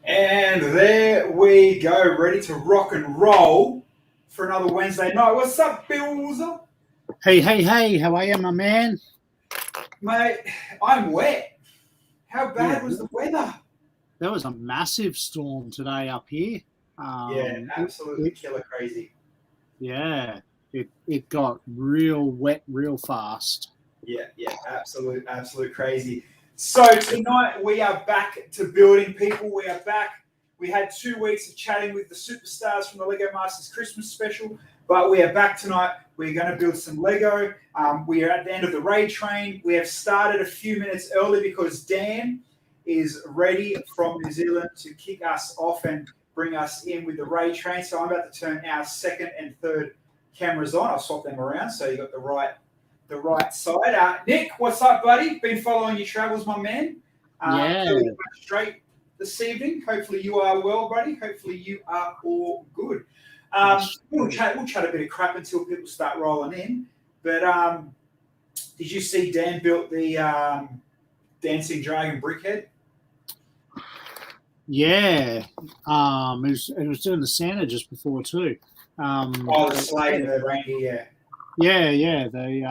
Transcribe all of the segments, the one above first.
And there we go, ready to rock and roll for another Wednesday night. What's up, Bills? Hey, how are you, my man? Mate, I'm wet. How bad Yeah. was the weather? There was a massive storm today up here. Absolutely killer crazy. It got real wet real fast. Yeah, absolute crazy. So tonight we are back to building, people. We are back. We had 2 weeks of chatting with the superstars from the Lego Masters Christmas special, but we are back tonight. We're going to build some Lego. We are at the end of the raid train. We have started a few minutes early because Dan is ready from New Zealand to kick us off and bring us in with the raid train. So I'm about to turn our second and third cameras on. I'll swap them around so you got the right side. Nick, what's up, buddy? Been following your travels, my man. Straight this evening. Hopefully you are well, buddy. Hopefully you are all good. We'll chat a bit of crap until people start rolling in. But did you see Dan built the dancing dragon brickhead? Yeah. It was doing the Santa just before too. The sleigh and the reindeer, Yeah. They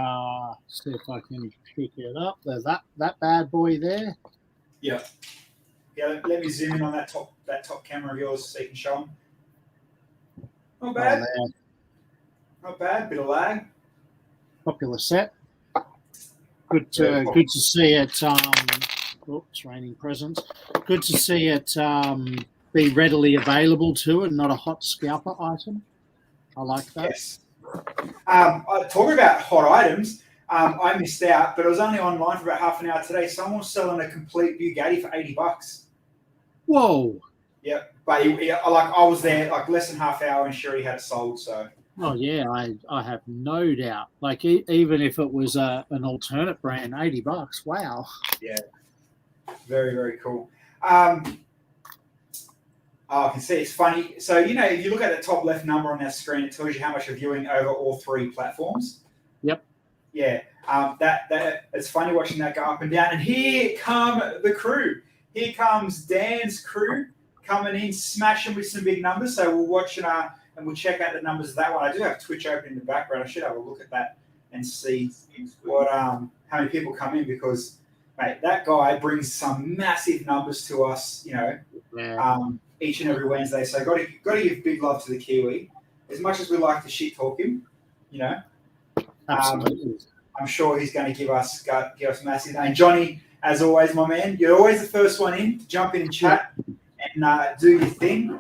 see if I can pick it up. There's that bad boy there. Yeah. Let me zoom in on that top camera of yours so you can show them. Not bad. Not bad. Bit of lag. Popular set. Good to see it. It's raining presents. Good to see it be readily available too, and not a hot scalper item. I like that. Yes. Talking about hot items, I missed out, but I was only online for about half an hour today. Someone was selling a complete Bugatti for $80. Whoa. Yeah, but I was there like less than half hour, and sure he had it sold. So. Oh yeah, I have no doubt. Like even if it was an alternate brand, $80. Wow. Yeah. Very, very cool. I can see it's funny. So, if you look at the top left number on our screen, it tells you how much you're viewing over all 3 platforms. Yep. Yeah. That it's funny watching that go up and down. And here come the crew. Here comes Dan's crew coming in, smashing with some big numbers. So we'll watch and we'll check out the numbers of that one. I do have Twitch open in the background. I should have a look at that and see what how many people come in because, mate, that guy brings some massive numbers to us, each and every Wednesday. So got to give big love to the Kiwi. As much as we like to shit talk him, Absolutely. I'm sure he's going to give us massive. And Johnny, as always, my man, you're always the first one in to jump in and chat and do your thing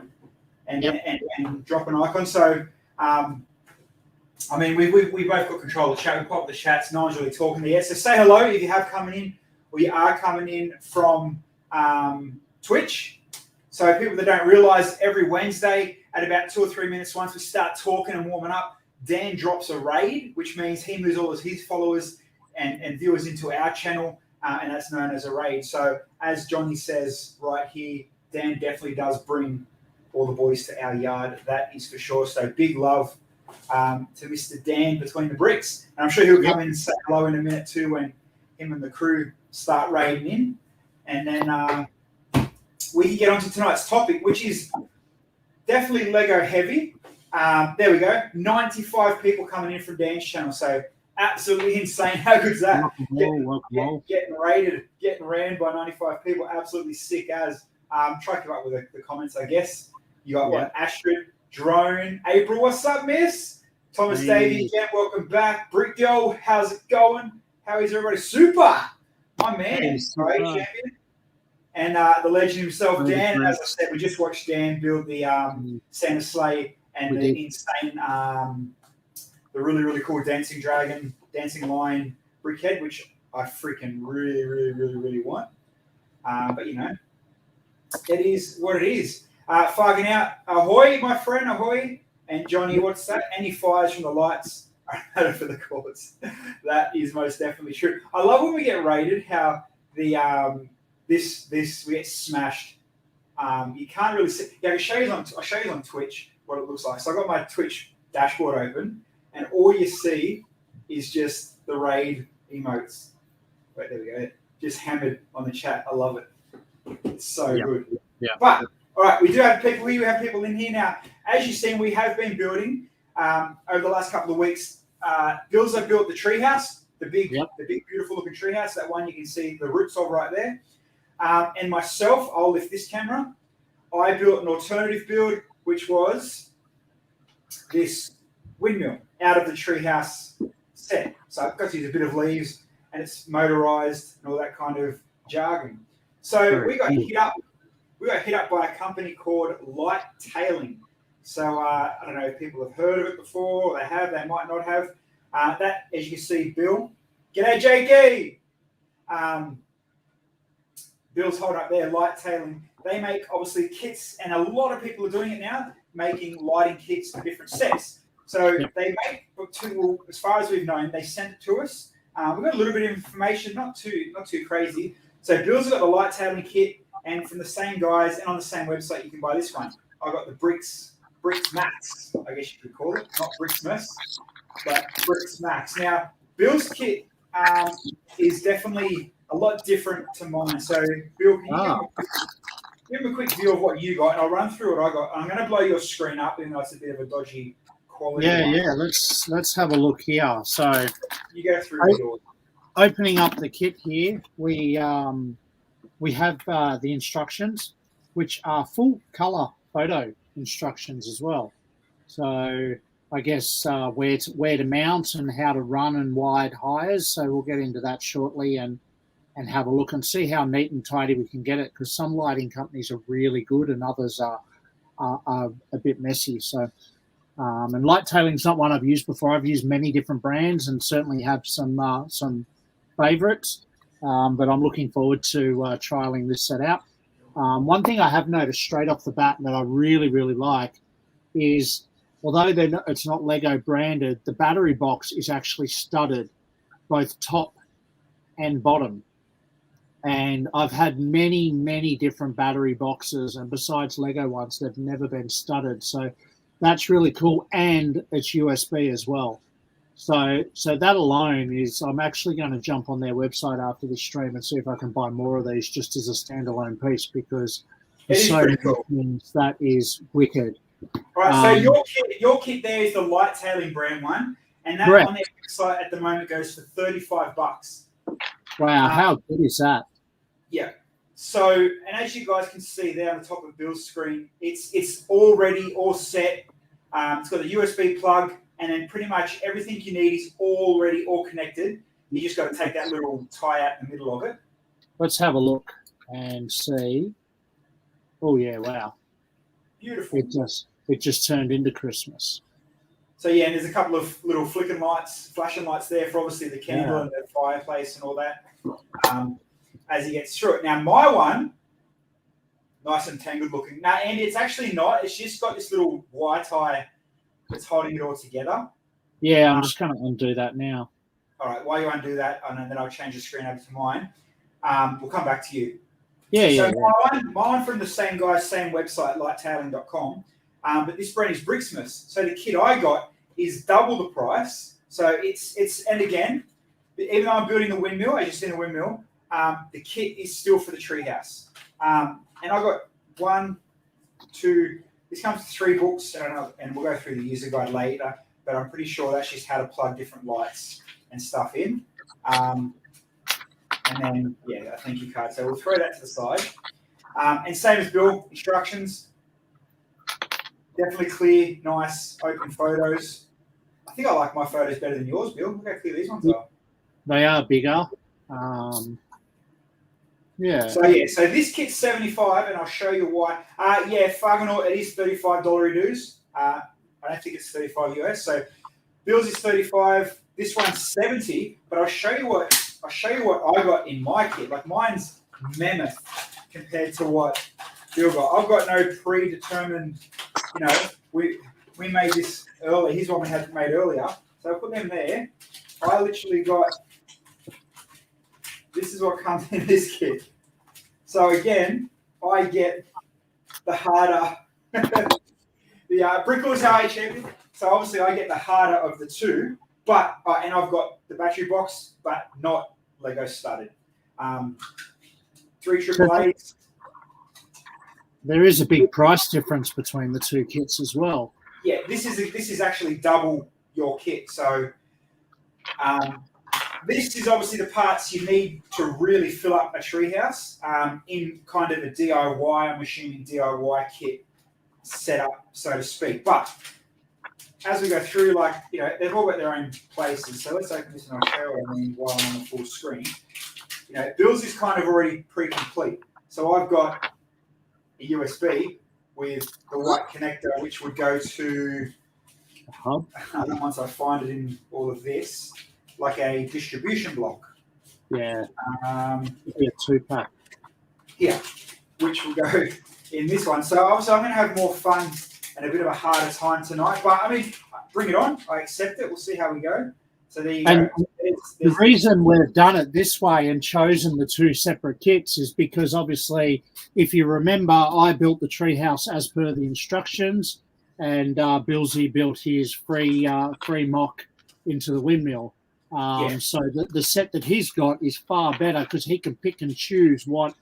and drop an icon. So, we both got control of the chat. We pop the chats. No one's really talking there yet. So say hello if you have coming in. We are coming in from Twitch. So people that don't realise, every Wednesday at about 2 or 3 minutes, once we start talking and warming up, Dan drops a raid, which means he moves all of his followers and viewers into our channel, and that's known as a raid. So as Johnny says right here, Dan definitely does bring all the boys to our yard. That is for sure. So big love to Mr. Dan between the bricks. And I'm sure he'll come in and say hello in a minute too when him and the crew start raiding in, and then we can get on to tonight's topic, which is definitely Lego heavy. There we go, 95 people coming in from Dan's channel, so absolutely insane. How good is that? Getting raided, getting ran by 95 people, absolutely sick as. Try to keep up with the comments, I guess. You got Astrid, Drone, April, what's up, miss? Thomas Davey, again, welcome back. Brick Girl, how's it going? How is everybody? Super! My man, great champion. And the legend himself, Dan. As I said, we just watched Dan build the Santa sleigh and the insane, the really, really cool dancing lion brickhead, which I freaking really, really, really, really want. But it is what it is. Fogging out, ahoy, my friend, ahoy. And Johnny, what's that? Any fires from the lights are out for the cause. That is most definitely true. I love when we get raided, how the we get smashed. You can't really see. Yeah, I'll show you on Twitch what it looks like. So I got my Twitch dashboard open, and all you see is just the raid emotes. Wait, there we go. Just hammered on the chat. I love it. It's so good. Yeah. But All right, we do have people here. We have people in here now. As you've seen, we have been building over the last couple of weeks. Bill's have built the treehouse, the big, beautiful looking treehouse. That one you can see the roots of right there. And myself, I'll lift this camera. I built an alternative build, which was this windmill out of the treehouse set. So I've got to use a bit of leaves, and it's motorized and all that kind of jargon. So we got hit up. We got hit up by a company called Light Tailing. So I don't know if people have heard of it before. They have. They might not have. That, as you can see, Bill. G'day, JK. Bill's holding up there. Light Tailing. They make obviously kits, and a lot of people are doing it now, making lighting kits for different sets. So they make, as far as we've known, they sent it to us. We've got a little bit of information, not too crazy. So Bill's got the Light Tailing kit. And from the same guys and on the same website, you can buy this one. I got the Bricks Max, I guess you could call it. Not Brixmas, but Bricks Max. Now, Bill's kit is definitely a lot different to mine. So, Bill, can you give him a quick view of what you got? And I'll run through what I got. I'm going to blow your screen up, even though it's a bit of a dodgy quality. Yeah. Let's have a look here. So, you go through yours. Opening up the kit here, we have the instructions, which are full color photo instructions as well. So I guess where to mount and how to run and wide hires. So we'll get into that shortly and have a look and see how neat and tidy we can get it, because some lighting companies are really good and others are a bit messy. So and Light Tailing's not one I've used before. I've used many different brands and certainly have some favorites. But I'm looking forward to trialing this set out. One thing I have noticed straight off the bat that I really, really like is, although it's not Lego branded, the battery box is actually studded, both top and bottom. And I've had many, many different battery boxes, and besides Lego ones, they've never been studded. So that's really cool, and it's USB as well. So that alone is, I'm actually going to jump on their website after this stream and see if I can buy more of these just as a standalone piece, because there's so many things that is wicked. Right, so your kit there is the Light Tailing brand one, and that on their website at the moment goes for $35. Wow, how good is that? Yeah. So, and as you guys can see there on the top of Bill's screen, it's already all set. It's got a USB plug. And then pretty much everything you need is already all connected. You just got to take that little tie out in the middle of it. Let's have a look and see. Oh yeah, wow. Beautiful. It just turned into Christmas. So yeah, and there's a couple of little flashing lights there for obviously the candle and the fireplace and all that. As he gets through it. Now my one, nice and tangled looking. Now, Andy, it's actually not. It's just got this little wire tie that's holding it all together. Yeah, I'm just going to undo that now. All right, while you undo that, and then I'll change the screen over to mine. We'll come back to you. My one from the same guy's same website, lighttailing.com. But this brand is Brixmas. So the kit I got is double the price. So it's and again, even though I'm building the windmill, I just in a windmill, the kit is still for the treehouse. And I got 1, 2. This comes with 3 books, and we'll go through the user guide later, but I'm pretty sure that's just how to plug different lights and stuff in. And then, a thank you card. So we'll throw that to the side. And same as Bill, instructions. Definitely clear, nice, open photos. I think I like my photos better than yours, Bill. Look how clear these ones are. They are bigger. So this kit's $75, and I'll show you why. Farganor, it is $35 dues. I don't think it's $35 US. So Bill's is $35. This one's $70. But I'll show you what I got in my kit. Like mine's mammoth compared to what Bill got. I've got no predetermined. We made this early. Here's one we had made earlier. So I put them there. I literally got. This is what comes in this kit. So again, I get the harder, the Brickles RA Champion. So obviously I get the harder of the two, but and I've got the battery box, but not Lego studded. 3 AAAs. There is a big price difference between the two kits as well. Yeah, this is actually double your kit. So this is obviously the parts you need to really fill up a treehouse in kind of a DIY, I'm assuming DIY kit setup, so to speak. But as we go through, like, you know, they've all got their own places. So let's open this and I'll show you while I'm on the full screen. You know, Bill's is kind of already pre-complete. So I've got a USB with the white connector, which would go to, once I find it in all of this, like a distribution block. Yeah. Yeah, 2-pack. Yeah, which will go in this one. So obviously I'm going to have more fun and a bit of a harder time tonight. But I mean, bring it on. I accept it. We'll see how we go. So there you go. The reason we've done it this way and chosen the two separate kits is because obviously, if you remember, I built the treehouse as per the instructions, and Billsy built his free mock into the windmill. So the set that he's got is far better because he can pick and choose what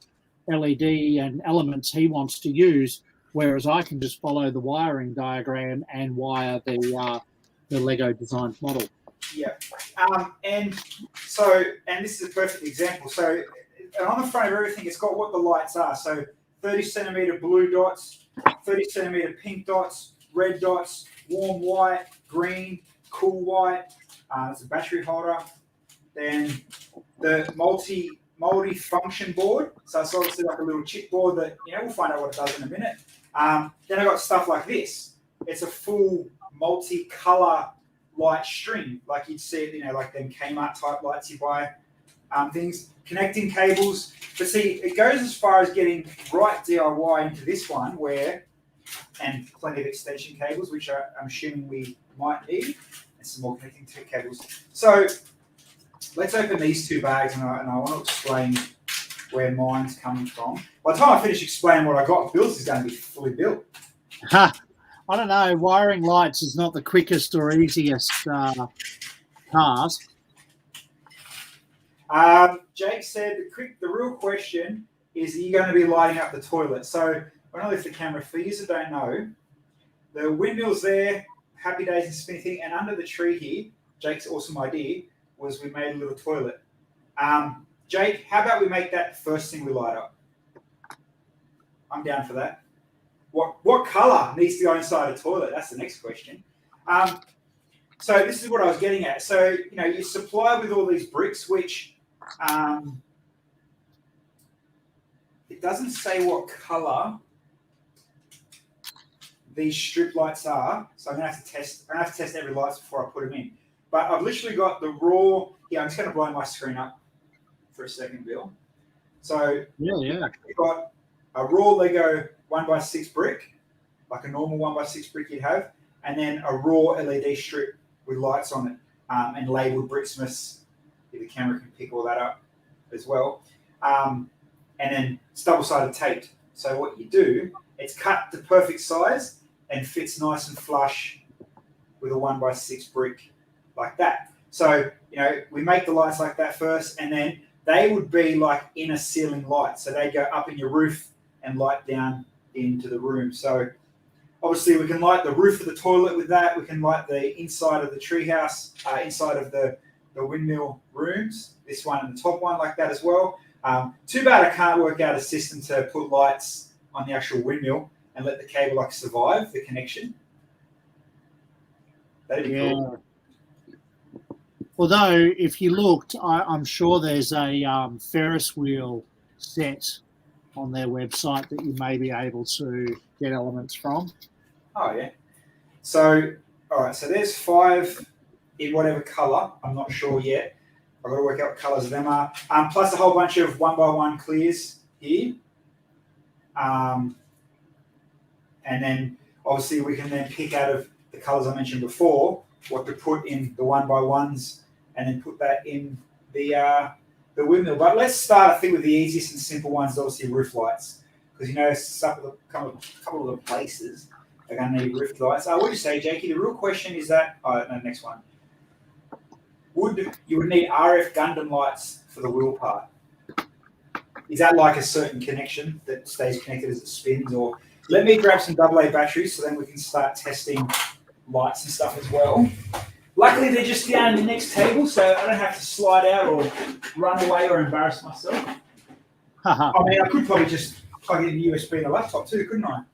LED and elements he wants to use, whereas I can just follow the wiring diagram and wire the Lego designed model. Yeah, and this is a perfect example. So on the front of everything, it's got what the lights are. So 30 centimeter blue dots, 30 centimeter pink dots, red dots, warm white, green, cool white. It's a battery holder. Then the multi-function board. So it's obviously like a little chip board that, you know, we'll find out what it does in a minute. Then I got stuff like this. It's a full multi-color light string, like you'd see it, you know, like them Kmart type lights you buy, things, connecting cables. But see, it goes as far as getting right DIY into this one and plenty of extension cables, which I'm assuming we might need, and some more connecting cables. So let's open these two bags, and I want to explain where mine's coming from. By the time I finish explaining what I got, Bill's is going to be fully built. I don't know. Wiring lights is not the quickest or easiest task. Jake said the real question is, are you going to be lighting up the toilet? So when I lift the camera, for you that don't know, the windmill's there, happy days and spinning thing, and under the tree here, Jake's awesome idea was we made a little toilet. Jake, how about we make that the first thing we light up? I'm down for that. What colour needs to go inside a toilet? That's the next question. So this is what I was getting at. So, you know, you supply with all these bricks, which it doesn't say what colour these strip lights are. So I'm gonna have to test every light before I put them in. But I've literally got the raw. Yeah, I'm just gonna blow my screen up for a second, Bill. So I've got a raw Lego 1x6 brick, like a normal 1x6 brick you'd have, and then a raw LED strip with lights on it, and labelled Bricksmiths. The camera can pick all that up as well. And then it's double-sided taped. So what you do, it's cut to perfect size and fits nice and flush with a 1x6 brick like that. So, you know, we make the lights like that first, and then they would be like inner ceiling lights. So they go up in your roof and light down into the room. So obviously we can light the roof of the toilet with that. We can light the inside of the treehouse, inside of the windmill rooms, this one and the top one like that as well. Too bad I can't work out a system to put lights on the actual windmill and let the cable like survive the connection. That'd be cool. Although if you looked, I'm sure there's a Ferris wheel set on their website that you may be able to get elements from. Oh, yeah. So, all right, so there's 5 in whatever colour. I'm not sure yet. I've got to work out what colours of them are. Plus a whole bunch of 1x1 clears here. And then, obviously, we can then pick out of the colours I mentioned before what to put in the 1x1s and then put that in the windmill. But let's start, I think, with the easiest and simple ones, obviously roof lights. Because, you know, a couple of the places are going to need roof lights. What do you say, Jakey? The real question is that, next one. You would need RF Gundam lights for the wheel part. Is that like a certain connection that stays connected as it spins? Or let me grab some AA batteries so then we can start testing lights and stuff as well. Luckily, they're just down the next table, so I don't have to slide out or run away or embarrass myself. I mean, I could probably just plug in the USB in the laptop too, couldn't I?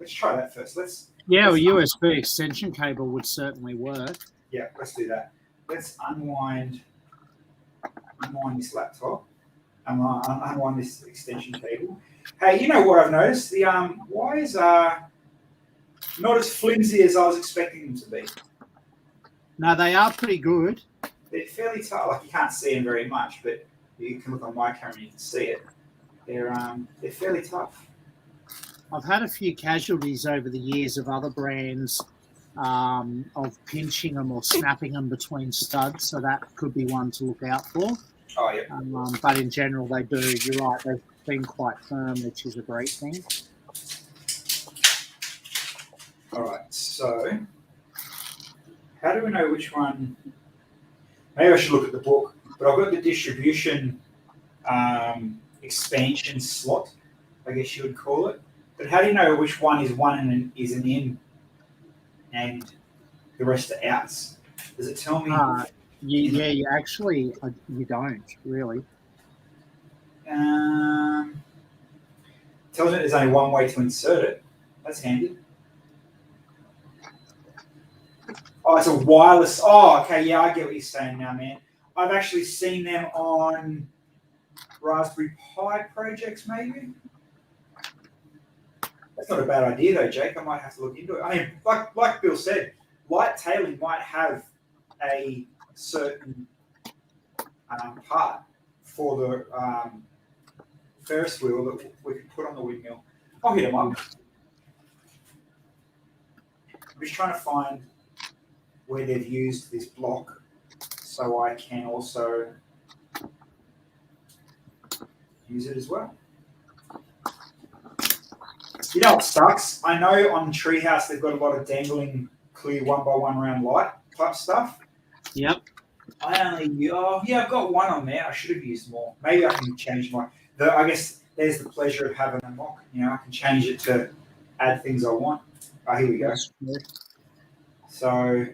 Let's try that first. A USB extension cable would certainly work. Yeah, let's do that. Let's unwind this laptop. Unwind this extension cable. Hey, you know what I've noticed? The wires are not as flimsy as I was expecting them to be. No, they are pretty good. They're fairly tight. Like, you can't see them very much, but you can look on my camera and you can see it. They're fairly tough. I've had a few casualties over the years of other brands of pinching them or snapping them between studs, so that could be one to look out for. Oh, yeah. But in general, they do. You're right. They've been quite firm, which is a great thing. All right. So, how do we know which one? Maybe I should look at the book. But I've got the distribution expansion slot, I guess you would call it. But how do you know which one is an in and the rest are outs? Does it tell me? You actually you don't really. Tells me there's only one way to insert it. That's handy. Oh, it's a wireless. Oh, okay. Yeah, I get what you're saying now, man. I've actually seen them on Raspberry Pi projects, maybe. That's not a bad idea, though, Jake. I might have to look into it. I mean, like Bill said, light tailing might have a certain part for the Ferris wheel that we can put on the windmill. I'll hit them up. I'm just trying to find where they've used this block so I can also use it as well. You know what sucks? I know on Treehouse they've got a lot of dangling clear 1x1 round light type stuff. Yep. I've got one on there. I should have used more. Maybe I can change I guess there's the pleasure of having a mock. You know, I can change it to add things I want. Oh, here we go. So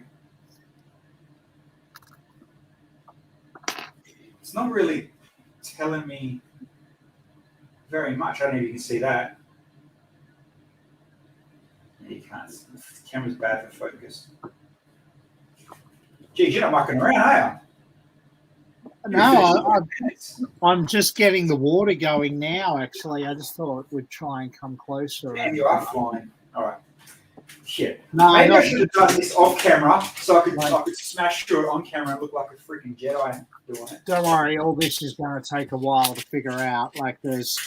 it's not really telling me very much. I don't know if you can see that. You can't. The camera's bad for focus. Geez, you're not mucking around, are you? No, I'm just getting the water going now, actually. I just thought we'd try and come closer. Damn, you are flying. All right. Shit. No, maybe I should have done this off camera so I could smash through it on camera and look like a freaking Jedi doing it. Don't worry, all this is going to take a while to figure out. Like, there's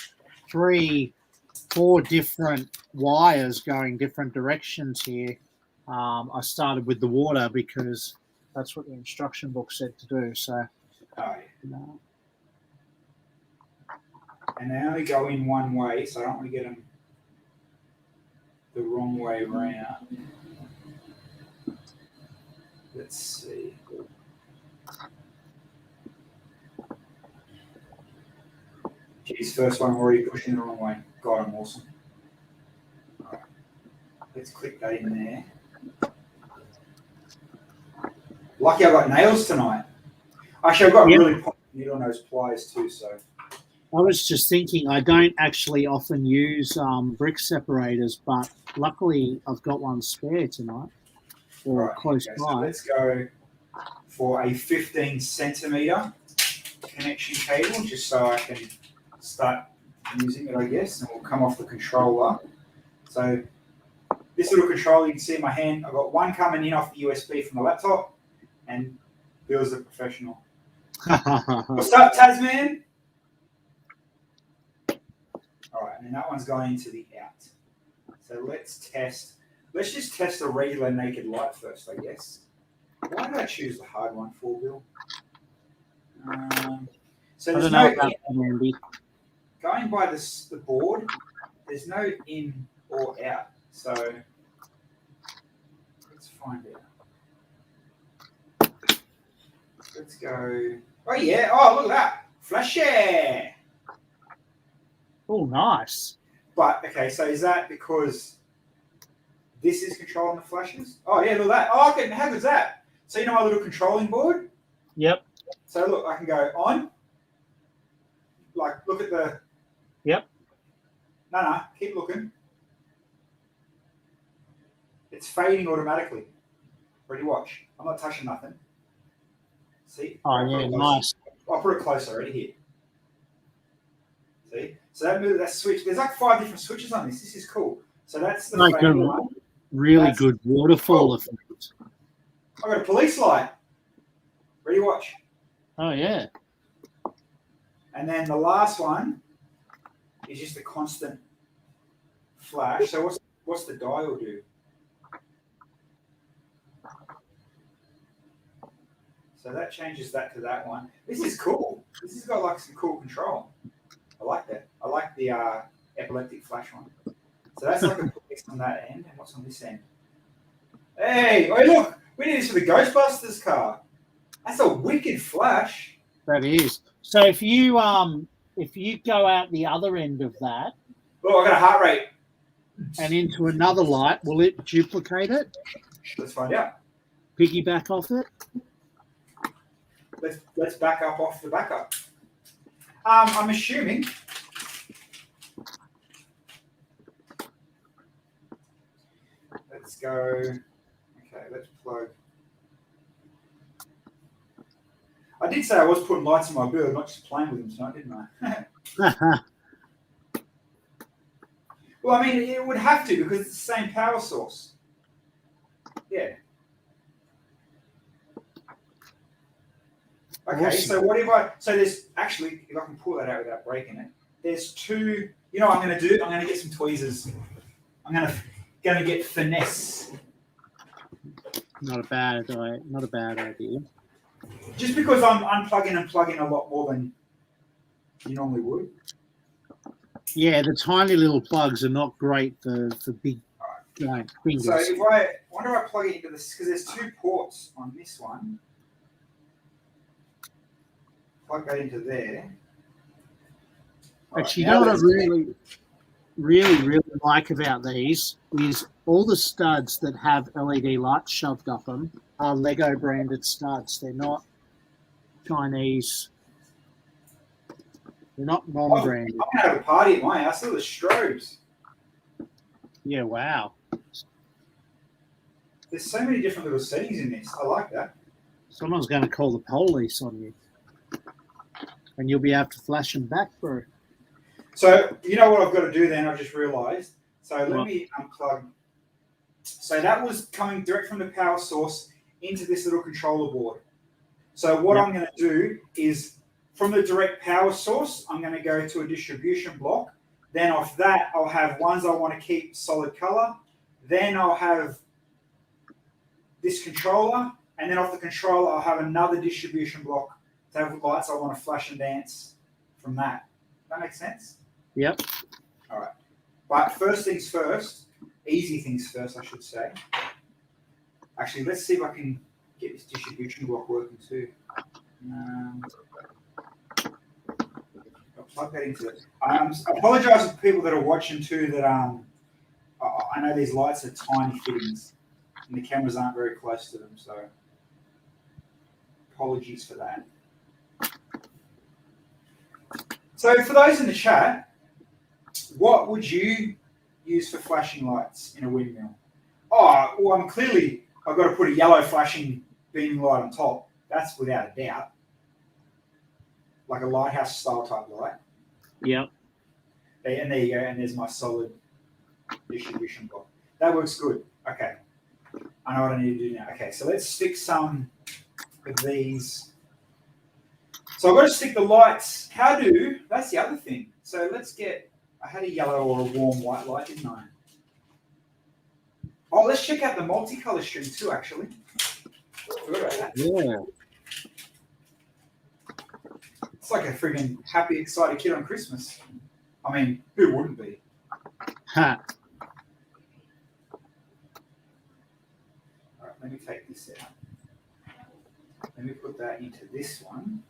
4 different wires going different directions here. I started with the water because that's what the instruction book said to do. So, and they only go in one way, so I don't want to get them the wrong way around. Let's see. Geez, first one I'm already pushing the wrong way. God, I'm awesome. All right. Let's click that in there. Lucky I got nails tonight. Actually, I've got a really pointy needle on those pliers too, so. I was just thinking, I don't actually often use brick separators, but luckily I've got one spare tonight, or close by. So let's go for a 15 centimeter connection cable, just so I can start using it, I guess, and we'll come off the controller. So this little controller, you can see in my hand, I've got one coming in off the USB from the laptop, and Bill's a professional. What's up, Tasman? All right, and then that one's going into the out. So let's just test a regular naked light first, I guess. Why did I choose the hard one for, Bill? So there's no in, going by the board, there's no in or out. So let's find out. Let's go. Oh yeah, oh look at that. Flashy! Oh, nice. But, okay, so is that because this is controlling the flashes? Oh, yeah, look at that. Oh, okay, how good's that? So you know my little controlling board? Yep. So look, I can go on. Like, look at the... Yep. No, keep looking. It's fading automatically. Ready, watch. I'm not touching nothing. See? Oh, yeah, nice. I'll put it closer, right here. See? So that switch, there's like 5 different switches on this. This is cool. So that's the Like fading a one. really good waterfall effect. I've got a police light. Ready, watch. Oh, yeah. And then the last one is just a constant flash. So what's the dial do? So that changes that to that one. This is cool. This has got like some cool control. I like that. I like the epileptic flash one. So that's like a police on that end. And what's on this end? Hey, oh look, we need this for the Ghostbusters car. That's a wicked flash. That is. So if you go out the other end of that, Oh, I got a heart rate. And into another light, will it duplicate it? Let's find out. Piggyback off it? Let's back up off the backup. I'm assuming. Let's go. Okay, let's plug. I did say I was putting lights in my build, not just playing with them tonight, didn't I? Well, I mean, it would have to because it's the same power source. Yeah. Okay, Awesome. so what if so there's actually, if I can pull that out without breaking it, there's 2, you know what I'm going to do? I'm going to get some tweezers. I'm going to get finesse. Not a bad idea. Just because I'm unplugging and plugging a lot more than you normally would. Yeah, the tiny little plugs are not great for big giant fingers. So if I plug it into this, because there's 2 ports on this one. Plug that into there. Actually, you know what I really like about these is all the studs that have LED lights shoved up them are Lego branded studs. They're not Chinese. They're not non-branded. I'm going to have a party at my house. Look at the strobes. Yeah, wow. There's so many different little settings in this. I like that. Someone's going to call the police on you. And you'll be able to flash them back, bro. So, you know what I've got to do then? I've just realized. So, let me unplug. So, that was coming direct from the power source into this little controller board. So, what I'm going to do is from the direct power source, I'm going to go to a distribution block. Then, off that, I'll have ones I want to keep solid color. Then, I'll have this controller. And then, off the controller, I'll have another distribution block to have lights I want to flash and dance from that. That makes sense? Yep. All right. But first things first, easy things first, I should say. Actually, let's see if I can get this distribution block working too. I'll plug that into it. I apologize to people that are watching too that I know these lights are tiny fittings and the cameras aren't very close to them, so apologies for that. So for those in the chat, what would you use for flashing lights in a windmill? Oh, well, I've got to put a yellow flashing beaming light on top. That's without a doubt. Like a lighthouse style type light. Yep. And there you go. And there's my solid distribution block. That works good. Okay. I know what I need to do now. Okay, so let's stick some of these. So I've got to stick the lights. That's the other thing. So let's I had a yellow or a warm white light, didn't I? Oh, let's check out the multicolour string too, actually. Forgot about that. Yeah. It's like a friggin' happy, excited kid on Christmas. I mean, who wouldn't be? Ha. All right, let me take this out. Let me put that into this one.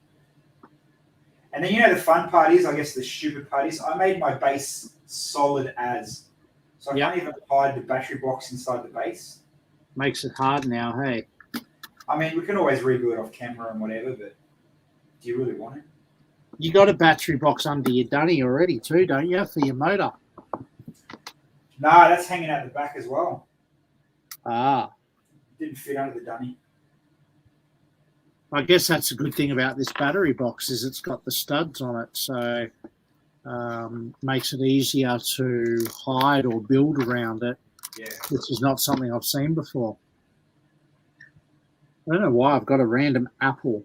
And then, you know, the fun part is, I guess the stupid part is, I made my base solid as. So I can't even hide the battery box inside the base. Makes it hard now, hey? I mean, we can always redo it off camera and whatever, but do you really want it? You got a battery box under your dunny already too, don't you, for your motor? No, that's hanging out the back as well. Ah. Didn't fit under the dunny. I guess that's a good thing about this battery box is it's got the studs on it, so makes it easier to hide or build around it. Yeah. Which is not something I've seen before. I don't know why I've got a random apple.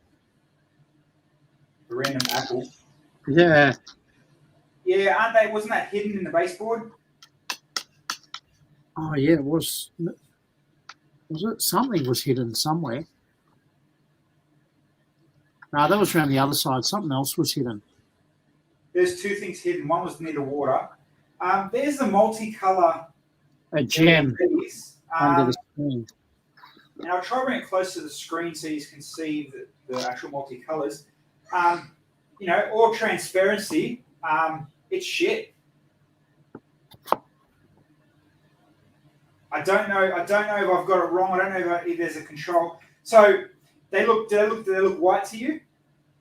A random apple. Yeah. Yeah, aren't they? Wasn't that hidden in the baseboard? Oh yeah, it was. Was it? Something was hidden somewhere. No, that was around the other side. Something else was hidden. There's two things hidden. One was near the water. There's the multicolour. A gem under the screen. And I'll try to bring it close to the screen so you can see the actual multicolours. You know, all transparency, it's shit. I don't know if I've got it wrong. I don't know if there's a control. So do they look white to you?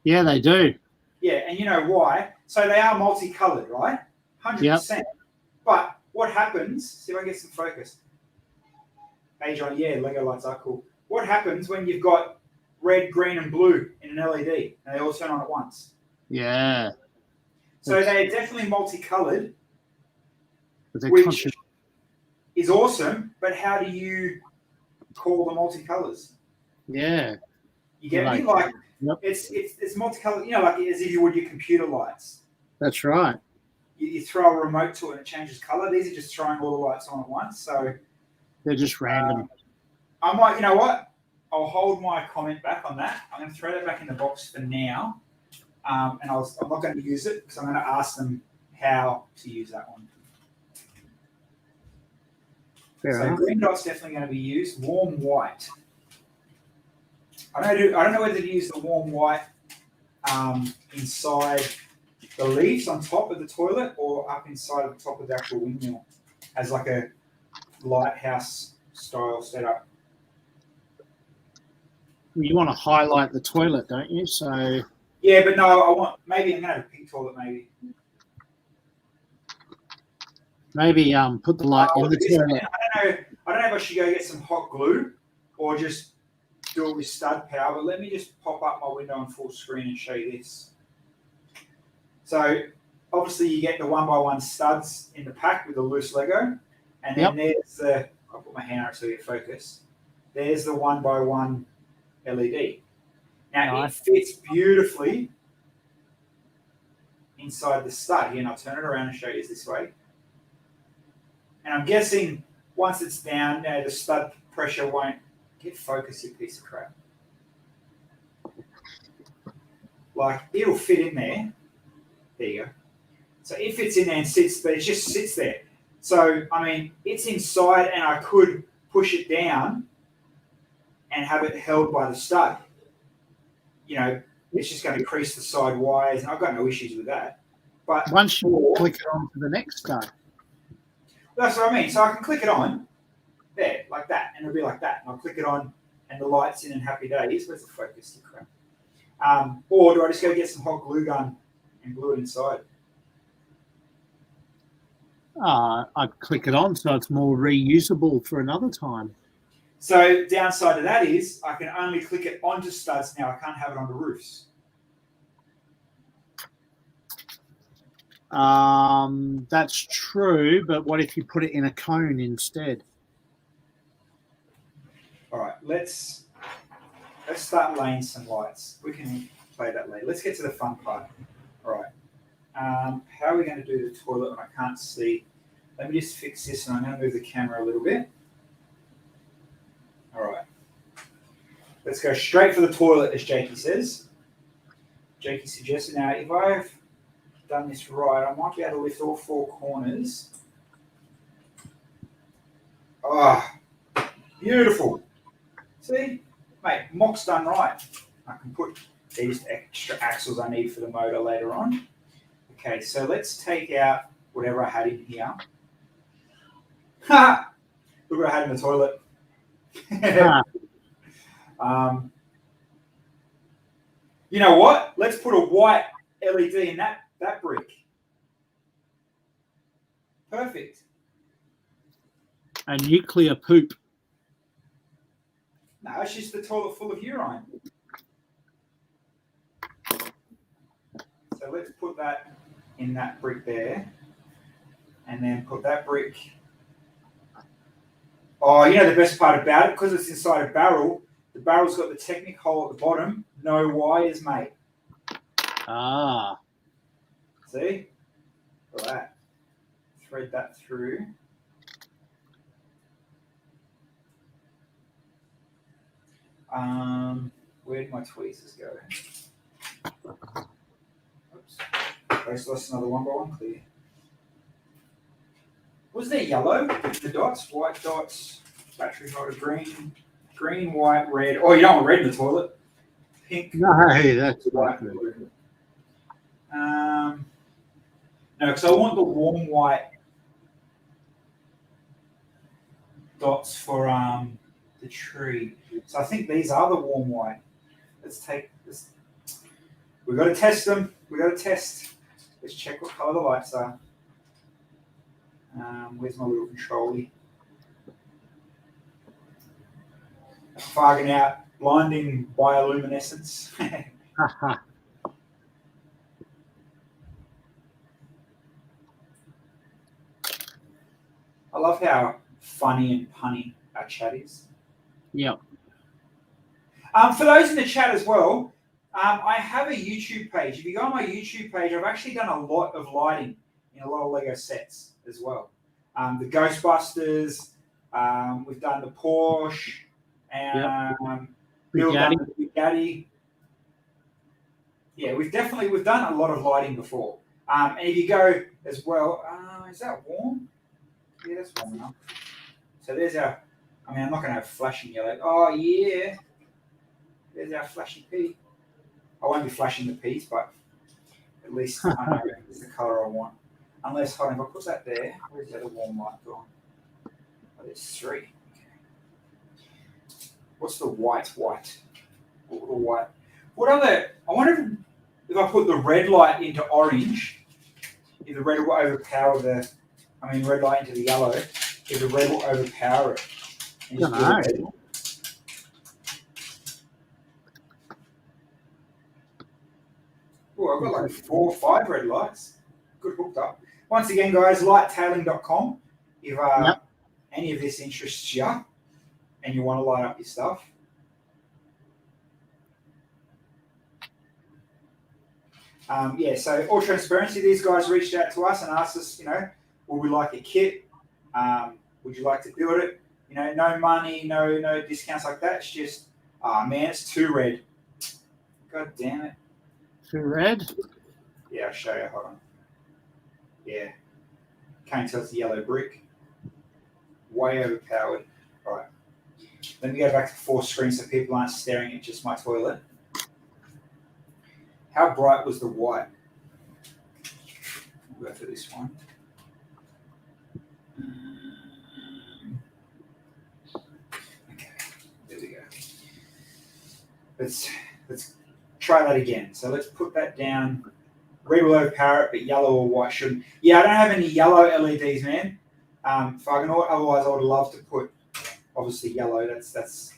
Yeah, they do. Yeah, and you know why? So they are multicolored, right? 100%. Yep. But what happens? See if I get some focus. Adrian, yeah, Lego lights are cool. What happens when you've got red, green, and blue in an LED and they all turn on at once? Yeah. So they're definitely multicolored, which is awesome. But how do you call the multicolors? Yeah. You get me? Like it's multicolored. You know, like as if you would your computer lights. That's right. You throw a remote to it and it changes color. These are just throwing all the lights on at once. So they're just random. I might, you know what? I'll hold my comment back on that. I'm going to throw that back in the box for now. And I'm not going to use it because I'm going to ask them how to use that one. So green dot's definitely going to be used. Warm white. I don't know whether to use the warm white inside the leaves on top of the toilet or up inside of the top of the actual windmill as like a lighthouse style setup. You want to highlight the toilet, don't you? So yeah, but no, maybe I'm gonna have a pink toilet. Maybe put the light in the toilet. I don't know if I should go get some hot glue or just do it with stud power. But let me just pop up my window on full screen and show you this. So obviously you get the 1x1 studs in the pack with the loose Lego, and then there's the. I'll put my hand out so you get focus. There's the 1x1 LED. Now it fits beautifully inside the stud here, and I'll turn it around and show you this way. And I'm guessing once it's down, the stud pressure won't get focus, you piece of crap. Like it'll fit in there. There you go. So it fits in there and sits, but it just sits there. So, I mean, it's inside and I could push it down and have it held by the stud. You know, it's just going to crease the side wires, and I've got no issues with that. But once you click it on to the next stud. That's what I mean. So I can click it on there, like that, and it'll be like that. And I'll click it on and the light's in and happy days. Where's the focus? Crap. Or do I just go get some hot glue gun and glue it inside? I'd click it on so it's more reusable for another time. So downside to that is I can only click it onto studs now. I can't have it onto roofs. That's true, but what if you put it in a cone instead? All right, let's start laying some lights. We can play that later. Let's get to the fun part. All right. How are we going to do the toilet when I can't see? Let me just fix this, and I'm going to move the camera a little bit. All right. Let's go straight for the toilet, as Jakey says. Jakey suggested. Now, if I've done this right, I might be able to lift all four corners. Ah, beautiful. See? Mate, mock's done right. I can put They're just extra axles I need for the motor later on. Okay, so let's take out whatever I had in here. Ha! Look what I had in the toilet. You know what? Let's put a white LED in that brick. Perfect. A nuclear poop. No, it's just the toilet full of urine. So let's put that in that brick there. And then put that brick. Oh, you know the best part about it? Because it's inside a barrel, the barrel's got the Technic hole at the bottom. No wires, mate. Ah. See? Look at that. Thread that through. Where did my tweezers go? Oops. I just lost another one by one clear. Was there yellow? The dots, white dots, battery holder, green, white, red. Oh, you don't want red in the toilet. Pink. No, that's white. good. No, because I want the warm white dots for the tree. So I think these are the warm white. Let's take this. We've got to test them. We've got to test. Let's check what color the lights are. Where's my little controller? Fogging out, blinding bioluminescence. I love how funny and punny our chat is. Yep. For those in the chat as well, I have a YouTube page. If you go on my YouTube page, I've actually done a lot of lighting in a lot of Lego sets as well. The Ghostbusters, we've done the Porsche, and Bill done the Bugatti. Yeah, we've done a lot of lighting before. And if you go as well, is that warm? Yeah, that's warm enough. So there's our, I'm not going to have flashing yellow. Oh, yeah. There's our flashy P. I won't be flashing the P's, but at least I know it's the colour I want. Unless, hold on, if I put that there, where's the other warm light gone? Oh, there's three. Okay. What's the white? What white? What other, I wonder if I put the red light into orange, if the red will overpower red light into the yellow, if the red will overpower it. And just do it red. Oh, I've got like 4 or 5 red lights. Good hooked up. Once again, guys, lighttailing.com. If any of this interests you and you want to light up your stuff. So all transparency, these guys reached out to us and asked us, would we like a kit? Would you like to build it? No money, no discounts like that. It's just, it's too red. God damn it. Too red? Yeah, I'll show you. Hold on. Yeah. Can't tell it's a yellow brick. Way overpowered. All right. Let me go back to 4 screens so people aren't staring at just my toilet. How bright was the white? We'll go for this one. Okay, there we go. Let's try that again. So let's put that down. Red will overpower it, but yellow or white shouldn't. Yeah, I don't have any yellow LEDs, man. Otherwise, I would love to put, obviously, yellow. That's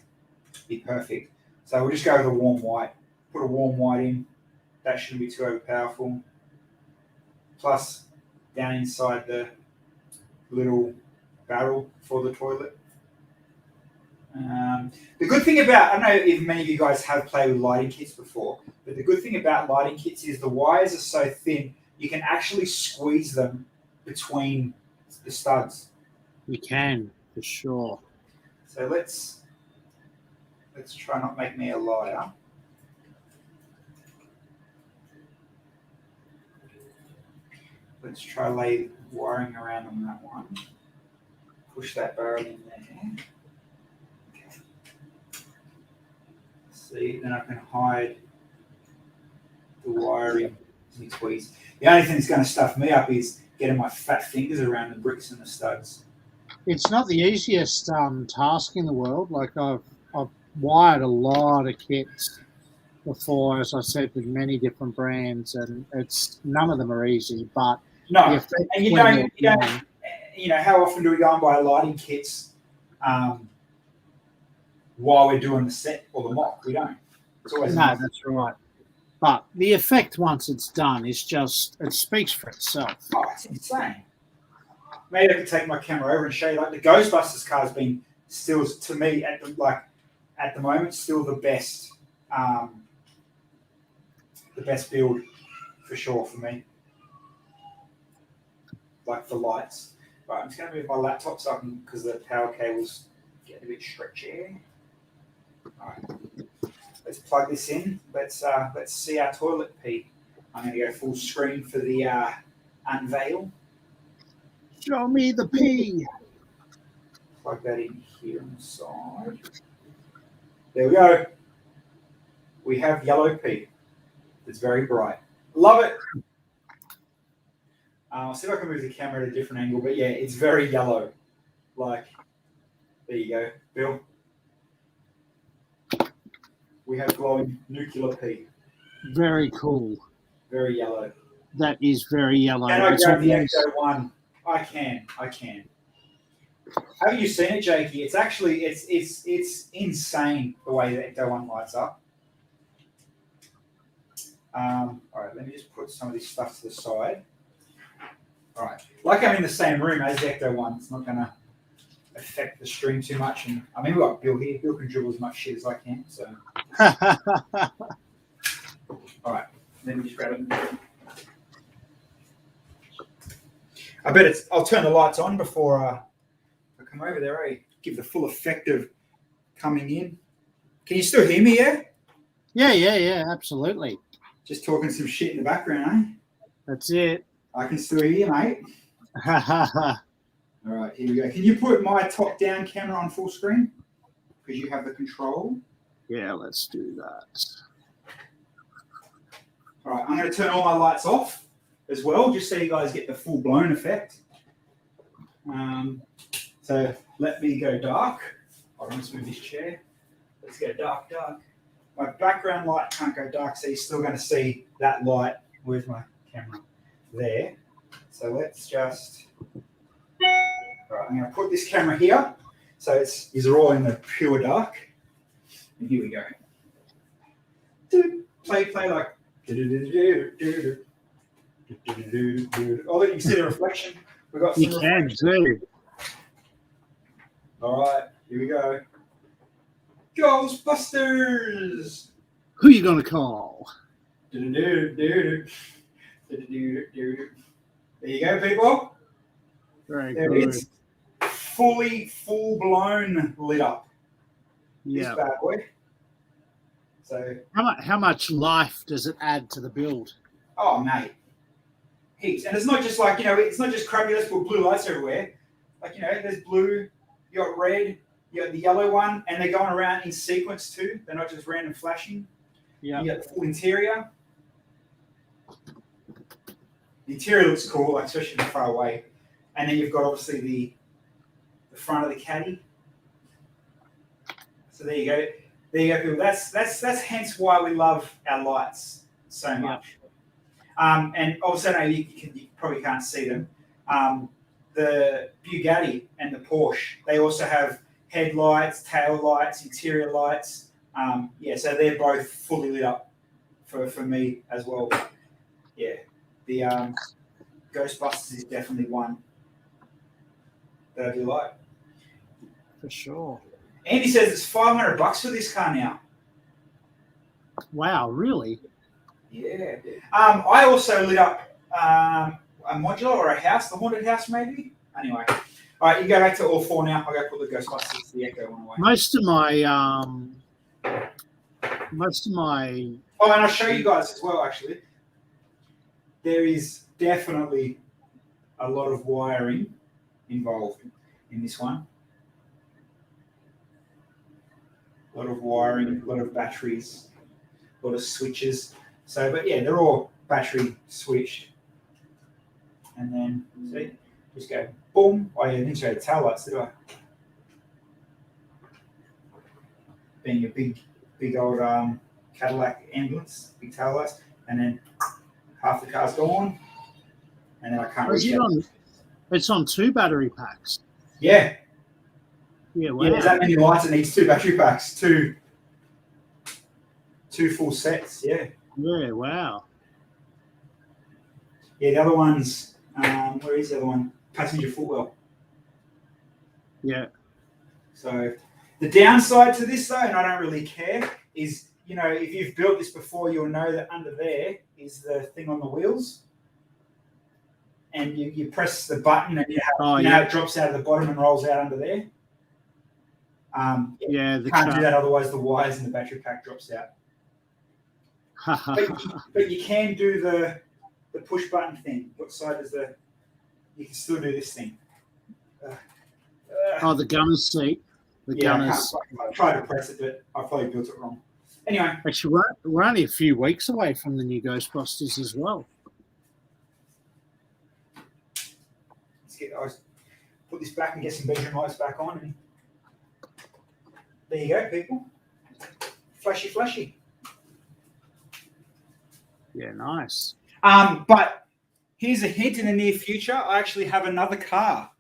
be perfect. So we'll just go with a warm white. Put a warm white in. That shouldn't be too overpowerful. Plus, down inside the little barrel for the toilet. The good thing about, I don't know if many of you guys have played with lighting kits before, but the good thing about lighting kits is the wires are so thin, you can actually squeeze them between the studs. You can, for sure. So let's try not make me a liar. Let's try lay wiring around on that one. Push that barrel in there. See, then I can hide the wiring between. The only thing that's going to stuff me up is getting my fat fingers around the bricks and the studs. It's not the easiest task in the world. Like I've wired a lot of kits before, as I said, with many different brands, and it's none of them are easy. But No, the effect and you when don't, you know, how often do we go and buy lighting kits while we're doing the set or the mock? We don't. It's always no, that's right. But the effect once it's done is just, it speaks for itself. Oh, it's insane. Maybe I could take my camera over and show you. Like the Ghostbusters car's been still, to me, at the moment, still the best build for sure for me. Like for lights. Right, I'm just going to move my laptop so I can, because the power cable's getting a bit stretchy. All right, let's plug this in. Let's see our toilet pee. I'm going to go full screen for the unveil. Show me the pee. Plug that in here on the side. There we go. We have yellow pee. It's very bright. Love it. I'll see if I can move the camera at a different angle, but yeah, it's very yellow. Like, there you go, Bill. We have glowing nuclear pee. Very cool. Very yellow. That is very yellow. Can I grab the Ecto One? I can. Have you seen it, Jakey? It's actually it's insane the way the Ecto One lights up. All right, let me just put some of this stuff to the side. All right, like I'm in the same room as the Ecto One, it's not going to affect the stream too much. And I mean, we've got Bill here. Bill can dribble as much shit as I can. So, all right, let me just grab it. I bet it's. I'll turn the lights on before I come over there. Eh? Give the full effect of coming in. Can you still hear me? Yeah. Yeah, absolutely. Just talking some shit in the background, eh? That's it. I can still hear you, mate. All right, here we go. Can you put my top-down camera on full screen? Because you have the control. Yeah, let's do that. All right, I'm going to turn all my lights off as well, just so you guys get the full-blown effect. So let me go dark. Hold on, let's move this chair. Let's go dark. My background light can't go dark, so you're still going to see that light. Where's my camera? There. So let's just... All right, I'm going to put this camera here. So these are all in the pure dark. And here we go. Play like... Oh, you can see the reflection. We've got some you can too. All right, here we go. Ghostbusters! Who are you going to call? There you go, people. Very there good. It's full-blown lit up. Yeah. This bad boy. So how much life does it add to the build? Oh, mate. Heaps. And it's not just like, it's not just crappy, let's put blue lights everywhere. Like, there's blue, you got red, you got the yellow one, and they're going around in sequence too. They're not just random flashing. Yeah. You got the full interior. The interior looks cool, like, especially from far away. And then you've got obviously the front of the caddy. So there you go. There you go, people. That's hence why we love our lights so much. Yeah. And also, no, you probably can't see them. The Bugatti and the Porsche, they also have headlights, tail lights, interior lights. So they're both fully lit up for me as well. Yeah, the Ghostbusters is definitely one that I do like. For sure. Andy says it's $500 for this car now. Wow, really? Yeah. I also lit up a modular or a house, the haunted house maybe. Anyway. All right, you go back to all four now. I'll go put the Ghostbusters, the Echo one away. Most of my Oh, and I'll show you guys as well, actually. There is definitely a lot of wiring involved in this one. A lot of wiring, a lot of batteries, a lot of switches. So, but yeah, they're all battery switched. And then, see, just go boom. Oh, yeah, I didn't show the tail lights, did I? Being a big old Cadillac ambulance, big tail lights. And then half the car's gone. And then I can't reach it. It's on 2 battery packs. Yeah. Yeah, wow. Yeah, there's that many lights. It needs 2 battery packs, two full sets. Yeah. Yeah, wow. Yeah, the other one's where is the other one? Passenger footwell. Yeah. So the downside to this, though, and I don't really care, is if you've built this before, you'll know that under there is the thing on the wheels, and you press the button, and it drops out of the bottom and rolls out under there. You can't do that, otherwise the wires in the battery pack drops out. but you can do the push button thing. What side is you can still do this thing. The gunner's seat. Gunners. I tried to press it, but I probably built it wrong. Anyway. Actually, we're only a few weeks away from the new Ghostbusters as well. I'll put this back and get some bedroom lights back on. And there you go, people. Flashy, flashy. Yeah, nice. But here's a hint: in the near future, I actually have another car.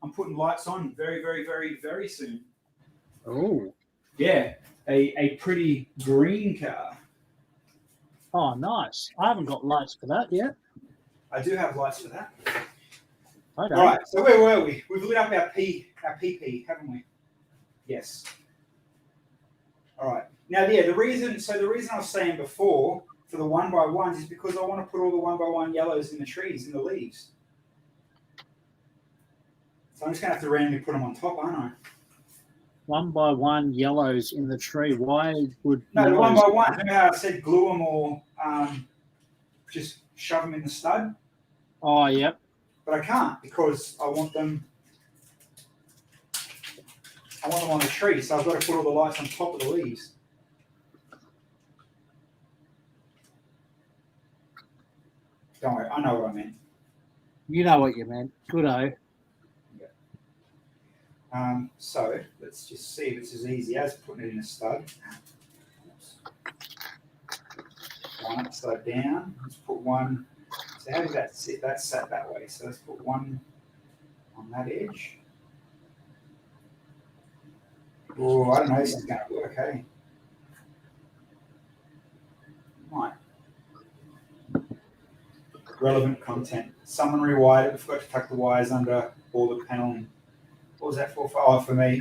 I'm putting lights on very, very, very, very soon. Oh. Yeah, a pretty green car. Oh, nice. I haven't got lights for that yet. I do have lights for that. Okay. All right, so where were we? We've lit up our PP, haven't we? Yes. All right. Now, the reason I was saying before for the 1x1s is because I want to put all the 1x1 yellows in the trees, in the leaves. So I'm just going to have to randomly put them on top, aren't I? 1x1 yellows in the tree. Why would the 1x1? Remember how I said glue them or just shove them in the stud? Oh, yep. But I can't because I want them on the tree, so I've got to put all the lights on top of the leaves. Don't worry, I know what I meant. You know what you meant. Good-o. So let's just see if it's as easy as putting it in a stud. One upside down. Let's put one. So how does that sit? That's sat that way. So let's put one on that edge. Oh, I don't know if this is going to work, hey? Might. Relevant content. Someone rewired it. We forgot to tuck the wires under all the paneling. What was that for? Oh, for me.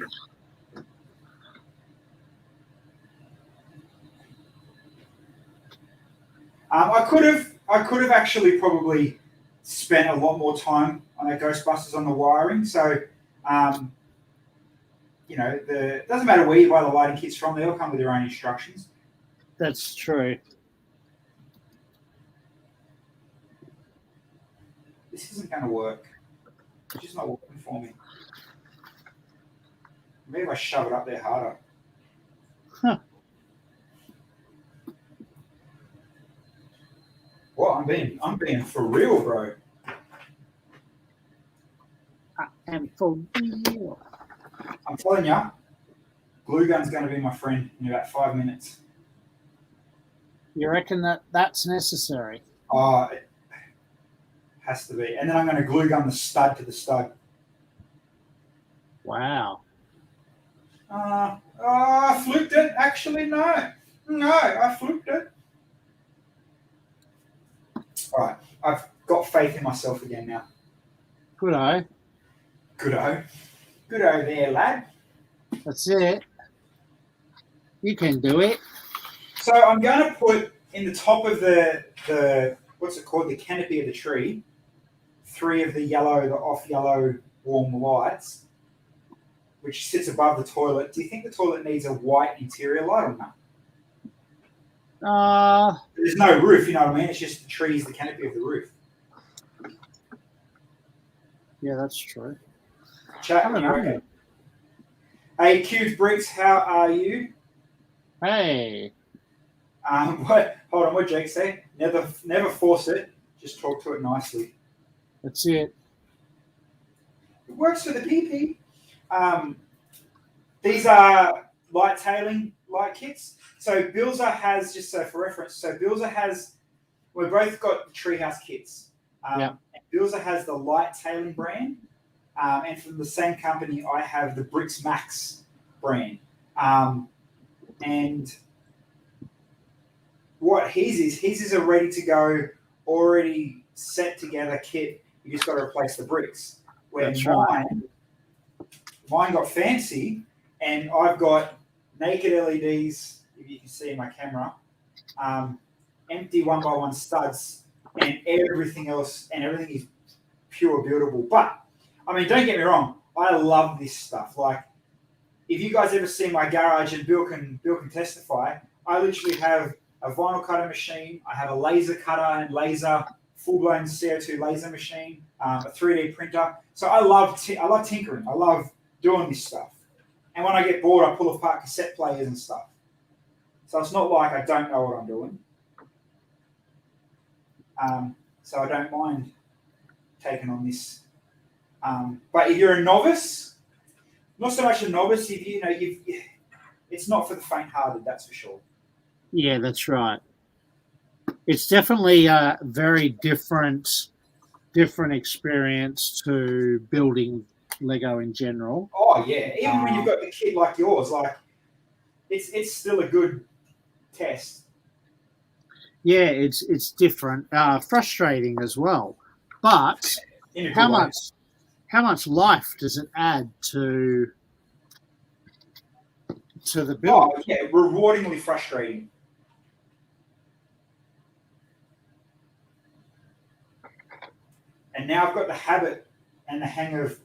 I could have actually probably spent a lot more time on that Ghostbusters on the wiring. So, it doesn't matter where you buy the lighting kits from; they all come with their own instructions. That's true. This isn't going to work. It's just not working for me. Maybe if I shove it up there harder. Huh. Well, I'm being for real, bro. I am for real. I'm telling you, glue gun's going to be my friend in about 5 minutes. You reckon that's necessary? Oh, it has to be. And then I'm going to glue gun the stud to the stud. Wow. I fluked it. Actually, no. No, I fluked it. All right. I've got faith in myself again now. Good-o. Good-o. Good-o there, lad. That's it. You can do it. So I'm going to put in the top of the what's it called? The canopy of the tree, 3 of the off yellow warm lights, which sits above the toilet. Do you think the toilet needs a white interior light or not? There's no roof, you know what I mean? It's just the trees, the canopy of the roof. Yeah, that's true. Chat, you reckon? Hey, Cubed Bricks, how are you? Hey. Hold on, what Jake say? Never force it. Just talk to it nicely. That's it. It works for the PP. These are light tailing light kits. So Bilza has, just so for reference, we've both got the treehouse kits. And Bilza has the light tailing brand. And from the same company, I have the Bricks Max brand. And what his is a ready to go, already set together kit. You just got to replace the bricks. Where mine got fancy, and I've got naked LEDs, if you can see in my camera, empty 1x1 studs, and everything else, and everything is pure buildable. But I mean, don't get me wrong, I love this stuff. Like, if you guys ever see my garage, and Bill can testify, I literally have a vinyl cutter machine, I have a laser cutter and full-blown CO2 laser machine, a 3D printer. So I love tinkering. I love doing this stuff. And when I get bored, I pull apart cassette players and stuff. So it's not like I don't know what I'm doing. So I don't mind taking on this. But if you're a novice, not so much a novice, it's not for the faint-hearted, that's for sure. Yeah, that's right. It's definitely a very different experience to building Lego in general. Oh yeah, even when you've got the kit like yours, like it's still a good test. Yeah, it's different, frustrating as well. But how much life does it add to the build? Oh yeah, rewardingly frustrating. And now I've got the habit and the hang of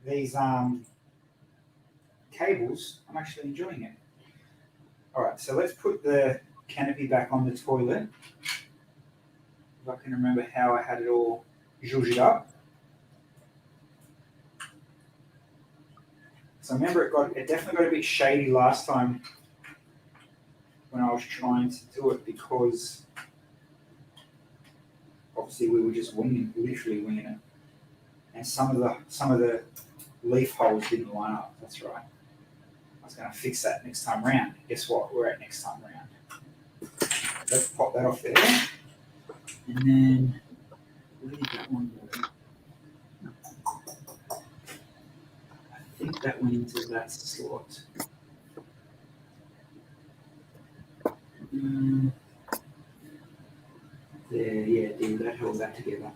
these cables. I'm actually enjoying it. All right, so let's put the canopy back on the toilet. If I can remember how I had it all zhuzhed up. So I remember it definitely got a bit shady last time when I was trying to do it, because obviously we were just literally winging it. And some of the leaf holes didn't line up. That's right. I was going to fix that next time round. Guess what? We're at next time round. Let's pop that off there. And then where did that one go? I think that went into that slot. There, yeah, dude, that held that together.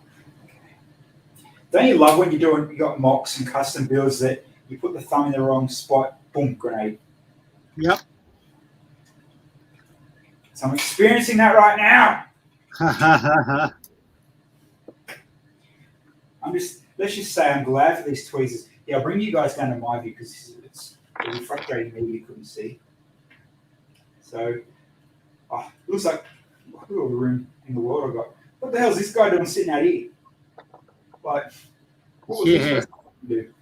Don't you love when you got mocks and custom builds that you put the thumb in the wrong spot, boom, grenade? Yep. So I'm experiencing that right now. Let's just say I'm glad for these tweezers. Yeah, I'll bring you guys down to my view because it's really frustrating me you couldn't see. So, it looks like all the room in the world I got. What the hell is this guy doing sitting out here? Like, what was this supposed to do?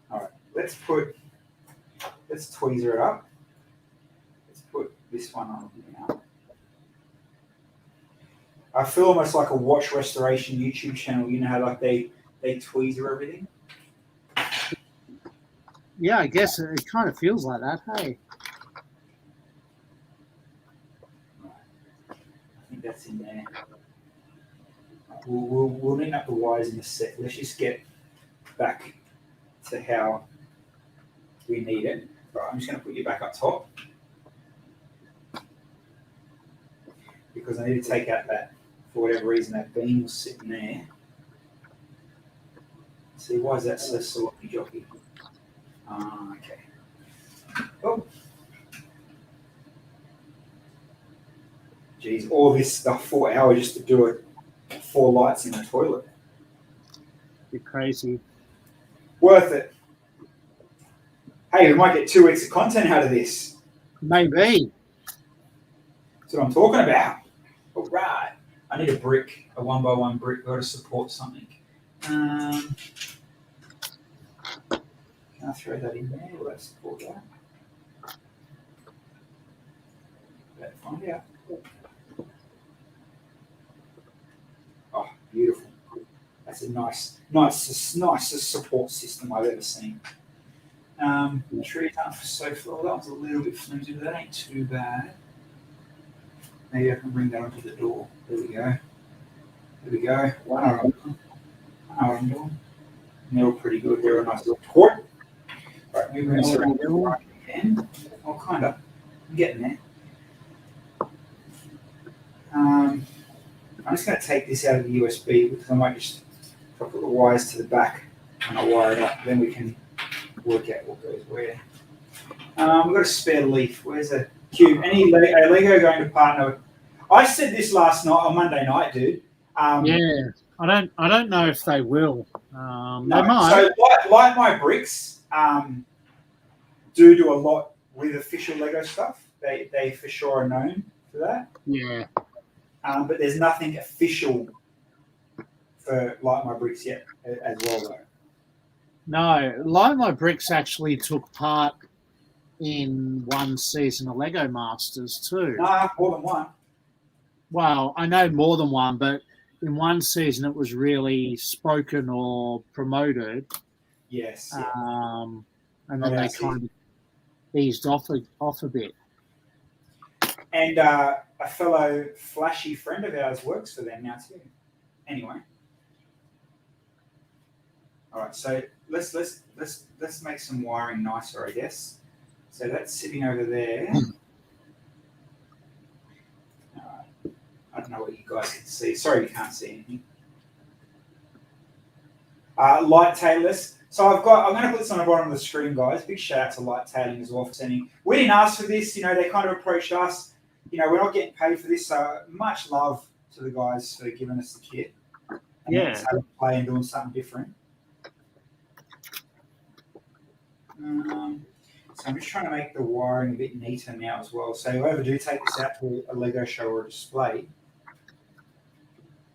All right, let's tweezer it up. Let's put this one on now. I feel almost like a watch restoration YouTube channel. You know how like they tweezer everything? Yeah, I guess it kind of feels like that, hey? I think that's in there. We'll neaten up the wires in a sec. Let's just get back to how we need it. Right, I'm just going to put you back up top because I need to take out that, for whatever reason, that beam was sitting there. See, why is that so sloppy jockey? Okay. Oh. Geez, all this stuff, 4 hours just to do it. 4 lights in the toilet. You're crazy. Worth it. Hey, we might get 2 weeks of content out of this. Maybe. That's what I'm talking about. All right. I need a brick, a 1x1 brick. I've got to support something. Can I throw that in there? Will that support that? find out. Oh, beautiful. That's a nicest support system I've ever seen. The trees aren't so full. That one's a little bit flimsy, but that ain't too bad. Maybe I can bring that onto the door. There we go. There we go. I know what I'm doing. They're all pretty good. They're a nice little court. Right, maybe we're going to right again. Oh, kind of. I'm getting there. I'm just going to take this out of the USB because I might just put the wires to the back and I'll wire it up. Then we can work out what goes where. We've got a spare leaf. Where's a cube? Any Lego going to partner with? I said this last night on Monday night, dude. Yeah, I don't know if they will. No, they might. So like my bricks do a lot with official Lego stuff. They for sure are known for that. Yeah. But there's nothing official for Like My Bricks yet as well, though. No, Like My Bricks actually took part in one season of Lego Masters too. Nah, more than one. Well, I know more than one, but in one season it was really spoken or promoted. Yes. Yeah. And then they kind of eased off a bit. And a fellow flashy friend of ours works for them now too. Anyway. All right, so let's make some wiring nicer, I guess. So that's sitting over there. I don't know what you guys can see. Sorry, you can't see anything. Light tailers. So I'm going to put this on the bottom of the screen, guys. Big shout out to Light Tailing as well for sending. We didn't ask for this. They kind of approached us. We're not getting paid for this. So much love to the guys for giving us the kit. And Yeah. having to play and doing something different. So I'm just trying to make the wiring a bit neater now as well. So if I ever do take this out to a Lego show or a display,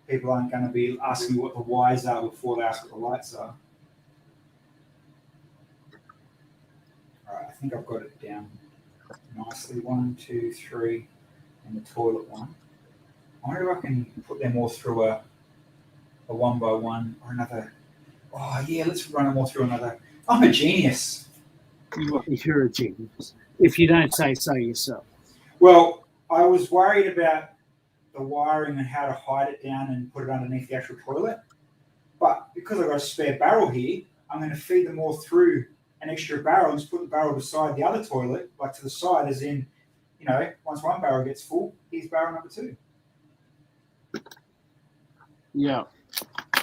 people aren't going to be asking me what the wires are before they ask what the lights are. All right, I think I've got it down nicely. 1, 2, 3, and the toilet one. I wonder if I can put them all through a 1x1 or another. Oh yeah, let's run them all through another. I'm a genius. You're a genius. If you don't say so yourself. Well, I was worried about the wiring and how to hide it down and put it underneath the actual toilet. But because I've got a spare barrel here, I'm going to feed them all through an extra barrel and just put the barrel beside the other toilet, like to the side, as in, once one barrel gets full, here's barrel number 2. Yeah.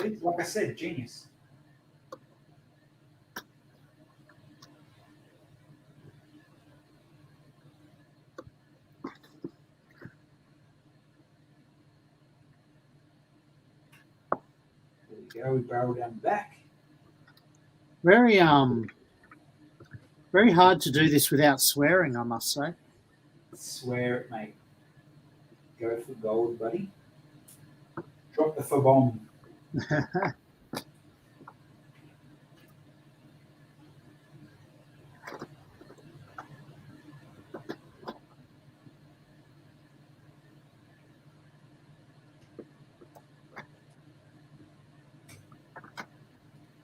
See? Like I said, genius. We barrel down the back. Very hard to do this without swearing, I must say. Swear it, mate. Go for gold, buddy. Drop the bomb.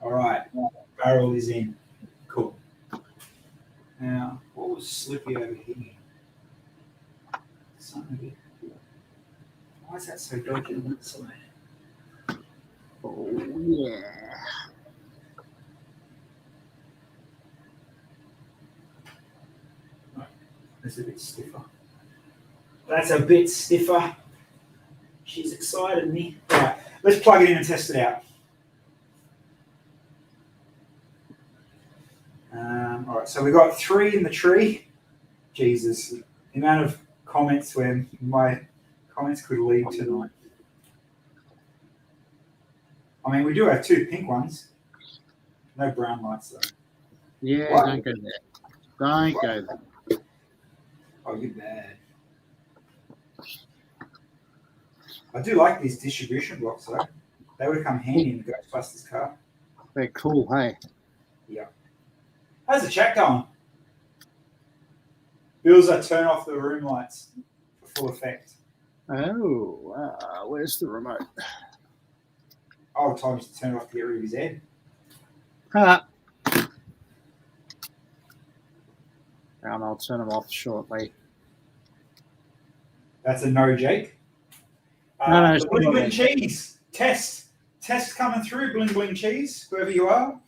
All right, barrel is in. Cool. Now, what was slippy over here? Something. Why is that so dodgy on that side? Oh, yeah. Right. That's a bit stiffer. That's a bit stiffer. She's excited me. All right, let's plug it in and test it out. All right, so we got 3 in the tree. Jesus, the amount of comments where my comments could lead tonight. I mean, we do have 2 pink ones. No brown lights though. Yeah, What? Don't go there. Don't go there. Oh, you're bad. I do like these distribution blocks though. They would come handy in the Ghostbusters car. They're cool, hey? Yeah. How's the chat going? Bills, I turn off the room lights for full effect. Oh, where's the remote? Oh, time to turn it off to get rid of his head. And I'll turn them off shortly. That's a no, Jake. No, the bling bling cheese test coming through. Bling bling cheese, whoever you are.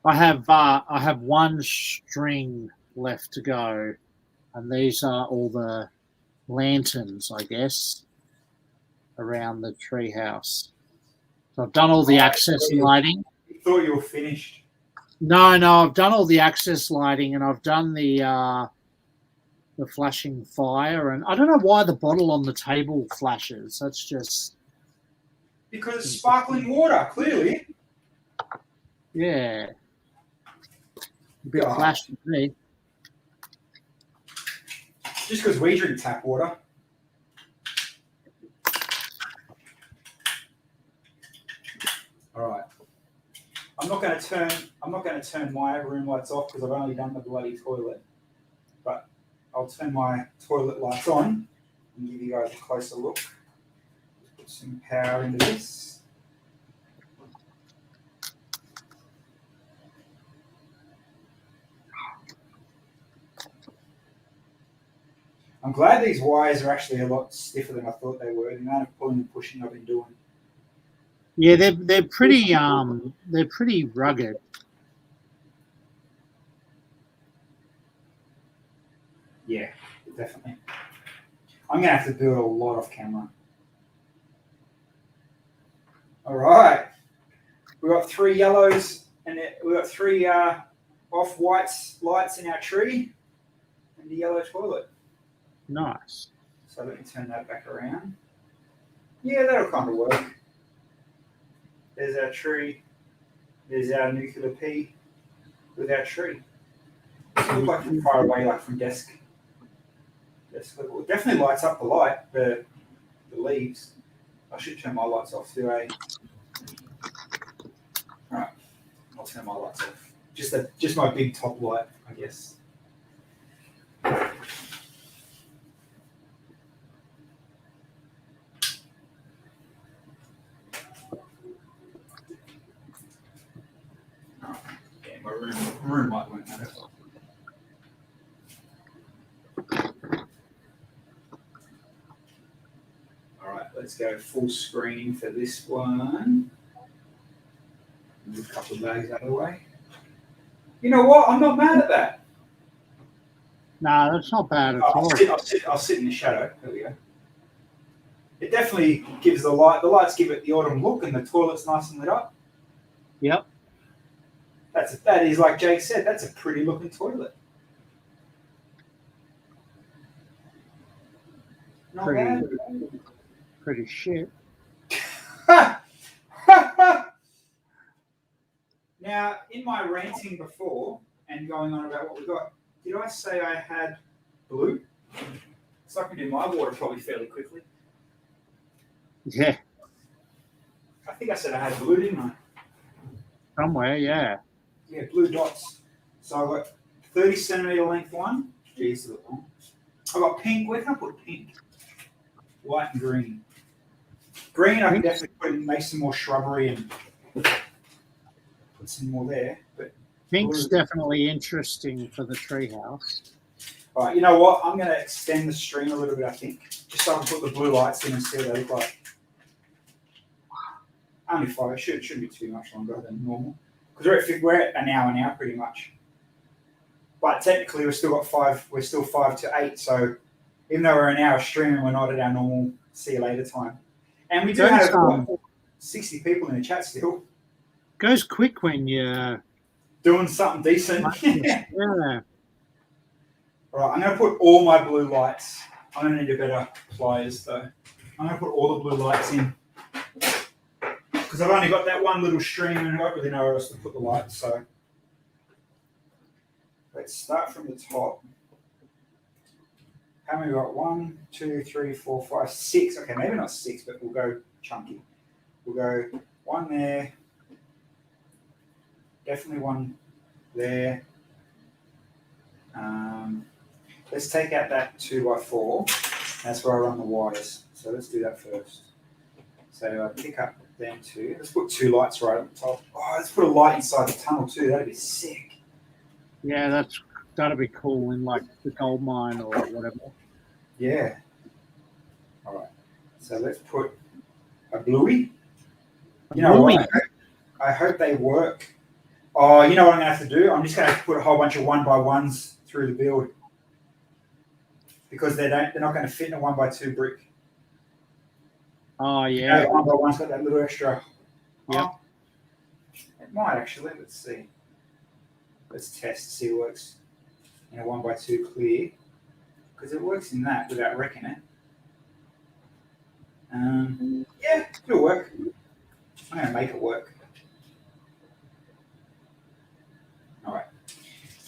I have one string left to go, and these are all the lanterns, I guess, around the treehouse. So I've done all the access lighting. You thought you were finished. No, I've done all the access lighting, and I've done the flashing fire, and I don't know why the bottle on the table flashes. That's just because it's sparkling water, clearly. Yeah. A bit flashy to me. Just because we drink tap water. All right. I'm not going to turn my room lights off because I've only done the bloody toilet. But I'll turn my toilet lights on and give you guys a closer look. Put some power into this. I'm glad these wires are actually a lot stiffer than I thought they were. The amount of pulling and pushing I've been doing. Yeah, they're pretty rugged. Yeah, definitely. I'm gonna have to build a lot off camera. All right, we got 3 yellows and we got 3 off-white lights in our tree and the yellow toilet. Nice. So let me turn that back around. Yeah, that'll kind of work. There's our tree. There's our nuclear P with our tree. It looks like from far away, like from desk. Level. It definitely lights up the light, the leaves. I should turn my lights off too, eh? Alright, I'll turn my lights off. Just my big top light, I guess. Yeah, my room light won't matter. Alright, let's go full screen for this one. Move a couple of bags out of the way. You know what? I'm not mad at that. No, that's not bad at all. I'll sit in the shadow. There we go. It definitely gives the light. The lights give it the autumn look, and the toilet's nice and lit up. Yep. That is like Jake said. That's a pretty looking toilet. Not bad. Pretty shit. Now, in my ranting before and going on about what we got, did I say I had blue? So I can do my water probably fairly quickly. Yeah. I think I said I had blue, didn't I? Somewhere, yeah. Yeah, blue dots. So I've got 30 centimetre length one. Jeez, a bit long. I've got pink. Where can I put pink? White and green. Green, I can definitely put in, make some more shrubbery and put some more there. But Pink's blue. definitely interesting for the treehouse. All right, you know what? I'm going to extend the string a little bit, I think, just so I can put the blue lights in and see what they look like. Only 5. It shouldn't be too much longer than normal. Because we're at an hour now, pretty much. But technically, we've still got 5. We're still 5 to 8. So even though we're an hour streaming, we're not at our normal see you later time. And we do have 60 people in the chat still. Goes quick when you're doing something decent. Yeah. All right, I'm going to put all my blue lights. I'm going to need a better pliers though. I'm going to put all the blue lights in. Because I've only got that one little string and I don't really know where else to put the lights. So let's start from the top. How many we got? 1, 2, 3, 4, 5, 6. Okay, maybe not 6, but we'll go chunky. We'll go 1 there. Definitely 1 there. let's take out that 2x4. That's where I run the wires. So let's do that first. So I pick up them two. Let's put 2 lights right at the top. Oh, let's put a light inside the tunnel too. That'd be sick. Yeah, that'd be cool in like the gold mine or whatever. Yeah. All right. So let's put a bluey. You know what? I hope they work. Oh, you know what I'm going to have to do? I'm just going to put a whole bunch of 1x1s through the build because they're not going to fit in a 1x2 brick. Oh yeah. 1x1's got that little extra. Yeah. Oh, it might actually. Let's see. Let's test, see if it works in a 1x2 clear because it works in that without wrecking it. Yeah, it'll work. I'm going to make it work. All right.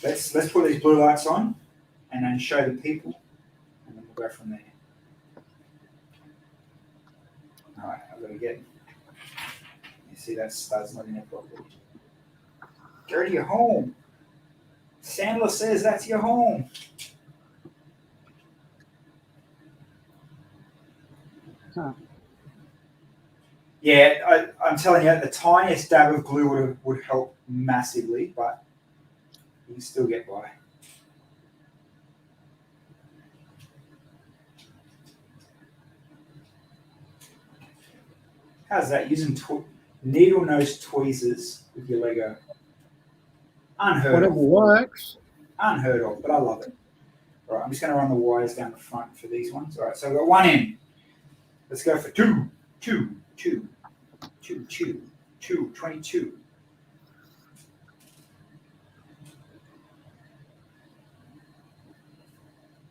Let's put these blue lights on and then show the people, and then we'll go from there. All right, I've got to get. You see that stud's not in there properly. Go to your home. Sandler says that's your home. Huh. Yeah, I'm telling you, the tiniest dab of glue would help massively, but you can still get by. How's that? Using needle nose tweezers with your Lego. Unheard Whatever of. works. Unheard of, but I love it. All right, I'm just going to run the wires down the front for these ones. All right, so I've got one in. Let's go for 22. 22.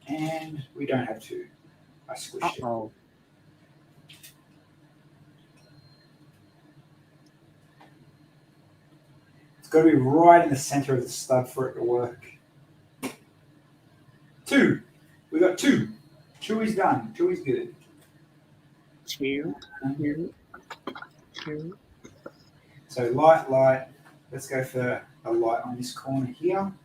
And we don't have 2. I squished it. It's got to be right in the center of the stud for it to work. 2. We got 2. 2 is done. 2 is good. 2. So light. Let's go for a light on this corner here. I'm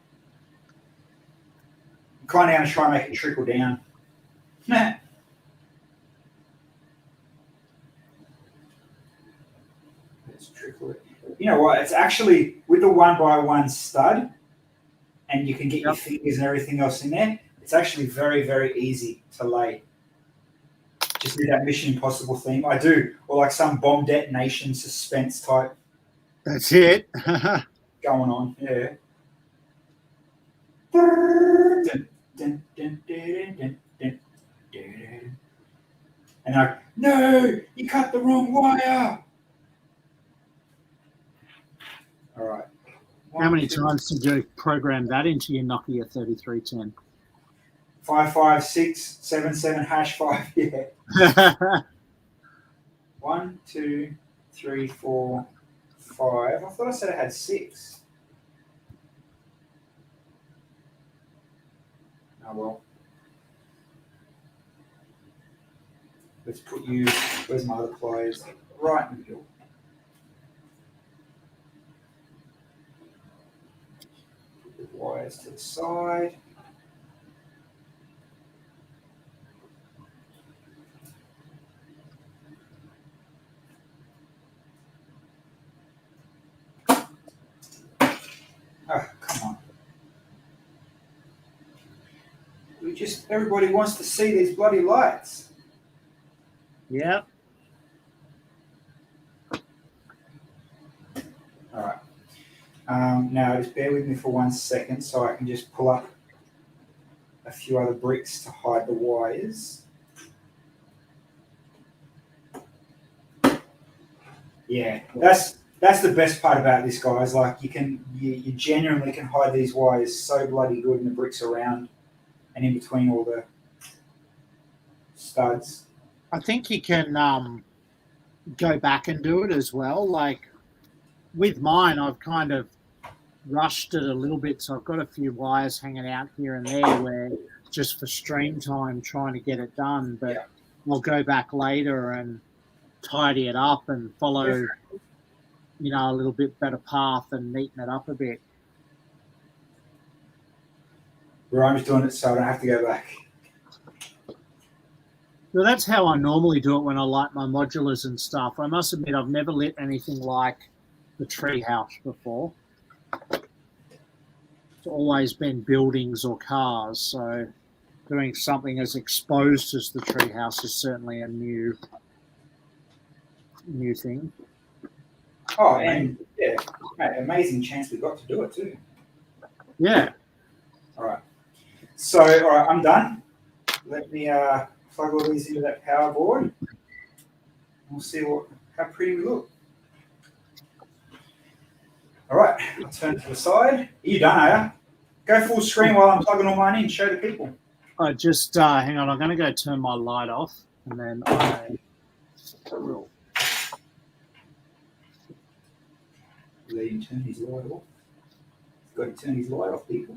kind of going to try and make it trickle down. Let's trickle it. You know what? It's actually with the 1x1 stud, and you can get your fingers and everything else in there. It's actually very, very easy to lay. Just do that Mission Impossible theme. I do, or like some bomb detonation suspense type. That's it. Going on, yeah. And no, you cut the wrong wire. All right. How many times did you program that into your Nokia 3310? 55677 #5. Yeah. 1, 2, 3, 4, 5. I thought I said I had 6. Oh well. Let's put you. Where's my other pliers? Right in the middle. Put the wires to the side. Oh, come on. Everybody wants to see these bloody lights. Yeah. All right. Now, just bear with me for 1 second so I can just pull up a few other bricks to hide the wires. Yeah, that's the best part about this, guys. Like you genuinely can hide these wires so bloody good in the bricks around and in between all the studs. I think you can go back and do it as well. Like with mine, I've kind of rushed it a little bit, so I've got a few wires hanging out here and there where just for stream time trying to get it done, but I'll go back later and tidy it up and follow a little bit better path and neaten it up a bit. Where I'm just doing it so I don't have to go back. Well, that's how I normally do it when I light my modulars and stuff. I must admit, I've never lit anything like the treehouse before. It's always been buildings or cars, so doing something as exposed as the treehouse is certainly a new thing. Oh, and yeah, mate, amazing chance we got to do it too. Yeah. All right. So, all right, I'm done. Let me plug all these into that power board. We'll see how pretty we look. All right, I'll turn to the side. Are you done, are you? Go full screen while I'm plugging all mine in. Show the people. I just hang on. I'm going to go turn my light off, and then I will. Let him turn his light off. He's got to turn his light off, people.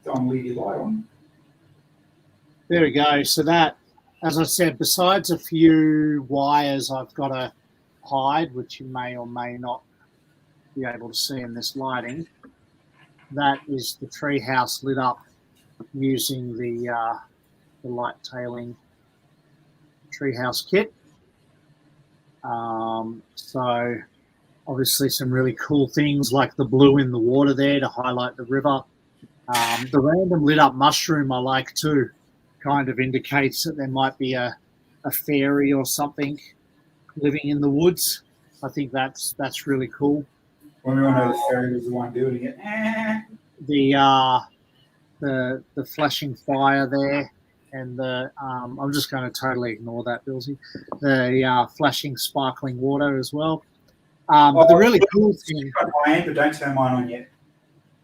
Don't leave your light on. There we go. So that, as I said, besides a few wires I've got to hide, which you may or may not be able to see in this lighting, that is the treehouse lit up using the light tailing treehouse kit. So obviously some really cool things like the blue in the water there to highlight the river. The random lit up mushroom I like too, kind of indicates that there might be a fairy or something living in the woods. I think that's really cool. When we all know the fairy was the one building it. The flashing fire there, and I'm just going to totally ignore that, Billsy. The flashing sparkling water as well. But the really cool thing, but don't turn mine on yet.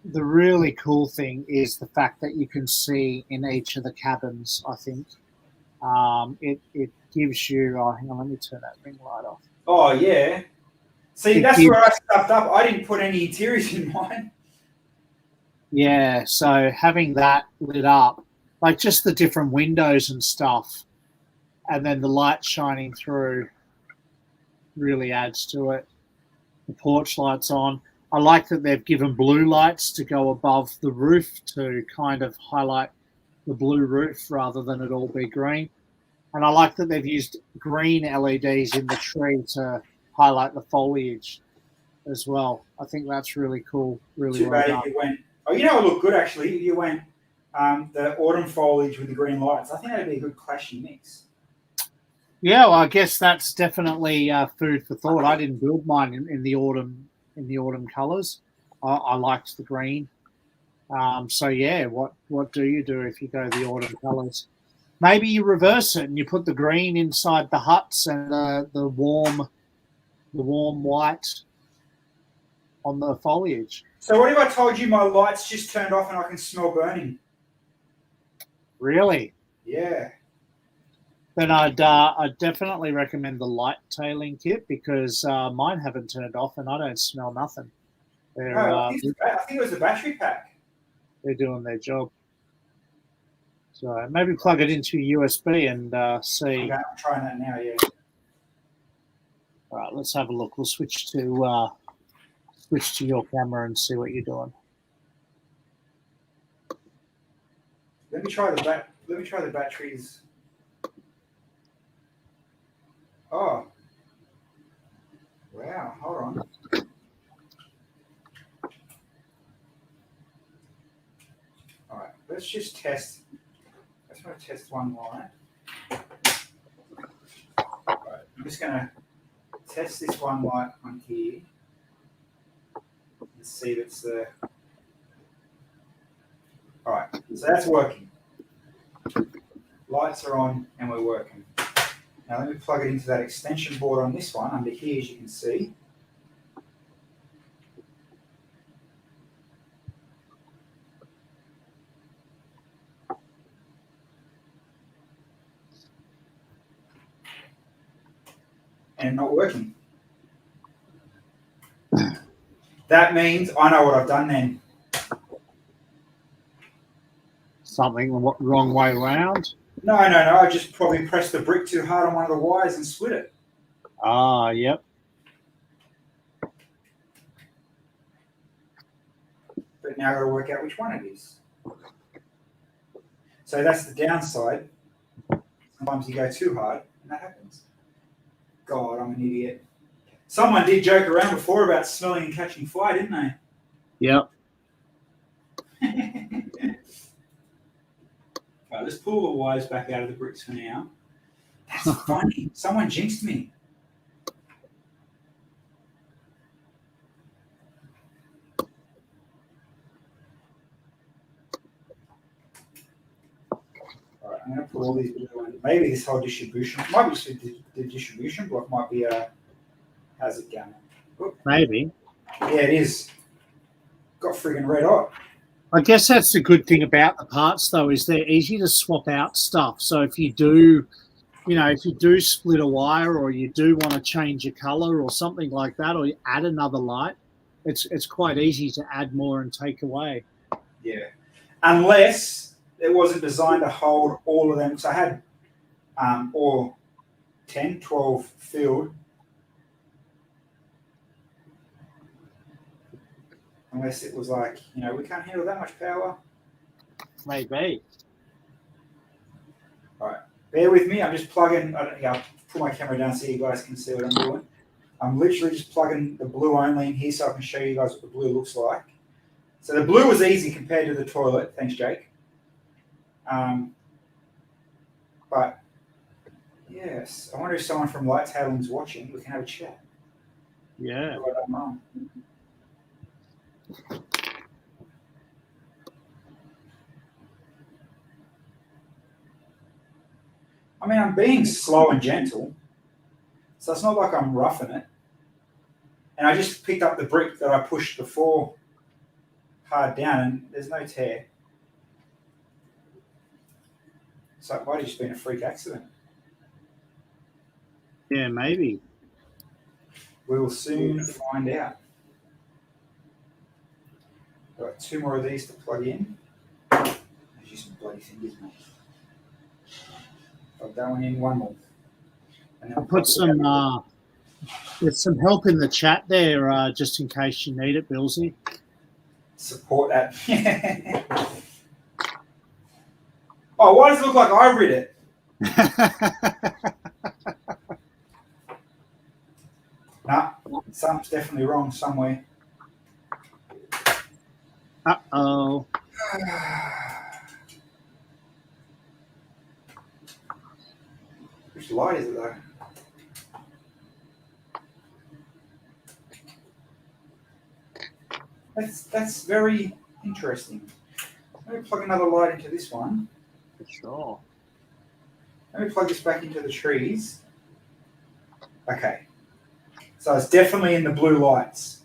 The really cool thing is the fact that you can see in each of the cabins. I think it gives you. Oh, hang on, let me turn that ring light off. Oh yeah. See, that's where I stuffed up. I didn't put any interiors in mine. Yeah, so having that lit up, like just the different windows and stuff, and then the light shining through really adds to it. The porch light's on. I like that they've given blue lights to go above the roof to kind of highlight the blue roof rather than it all be green. And I like that they've used green LEDs in the tree to highlight the foliage as well. I think that's really cool. Really Too well bad done. if you went. Oh, you know, it looked good actually. If you went the autumn foliage with the green lights, I think that'd be a good clashing mix. Yeah, well, I guess that's definitely food for thought. I didn't build mine in the autumn colours. I liked the green. So yeah, what do you do if you go the autumn colours? Maybe you reverse it and you put the green inside the huts and the warm white on the foliage. So what if I told you my lights just turned off and I can smell burning? Really? Yeah. Then I'd definitely recommend the light tailing kit because mine haven't turned off and I don't smell nothing. I think it was the battery pack. They're doing their job. So maybe plug it into USB and see. Okay, I'm trying that now, yeah. All right, let's have a look. We'll switch to your camera and see what you're doing. Let me try the batteries. Oh. Wow, hold on. All right, let's just test. I just want to test one light. All right, I'm just going to test this one light on here and see if it's the. All right, so that's working. Lights are on and we're working. Now let me plug it into that extension board on this one under here, as you can see. And not working. That means I know what I've done then. Something wrong way around? No. I just probably pressed the brick too hard on one of the wires and split it. Ah, yep. But now I've got to work out which one it is. So that's the downside. Sometimes you go too hard, and that happens. God, I'm an idiot. Someone did joke around before about smelling and catching fire, didn't they? Yep. Right, let's pull the wires back out of the bricks for now. That's funny. Someone jinxed me. All right, I'm going to put all these blue in. Maybe this whole distribution, might be just the distribution block might be a, how's it going? Oop. Maybe. Yeah, it is. Got friggin' red hot. I guess that's the good thing about the parts, though, is they're easy to swap out stuff. So if you do, if you do split a wire or you do want to change a color or something like that, or you add another light, it's quite easy to add more and take away. Yeah. Unless it wasn't designed to hold all of them. So I had all 10, 12 filled. Unless it was like, we can't handle that much power. Maybe. All right. Bear with me. I'm just plugging. I'll put my camera down so you guys can see what I'm doing. I'm literally just plugging the blue only in here so I can show you guys what the blue looks like. So the blue was easy compared to the toilet. Thanks, Jake. But, yes. I wonder if someone from Lightailing's watching. We can have a chat. Yeah. I mean, I'm being slow and gentle, so it's not like I'm roughing it. And I just picked up the brick that I pushed before hard down, and there's no tear. So it might have just been a freak accident. Yeah, maybe. We will soon find out. I've got 2 more of these to plug in. There's just some bloody fingers, mate. I'll go in 1 more. And I'll put some there's some help in the chat there, just in case you need it, Billsy. Support that. Oh, why does it look like I read it? Nah, something's definitely wrong somewhere. Uh-oh. Which light is it though? That's very interesting. Let me plug another light into this one. For sure. Let me plug this back into the trees. Okay. So it's definitely in the blue lights.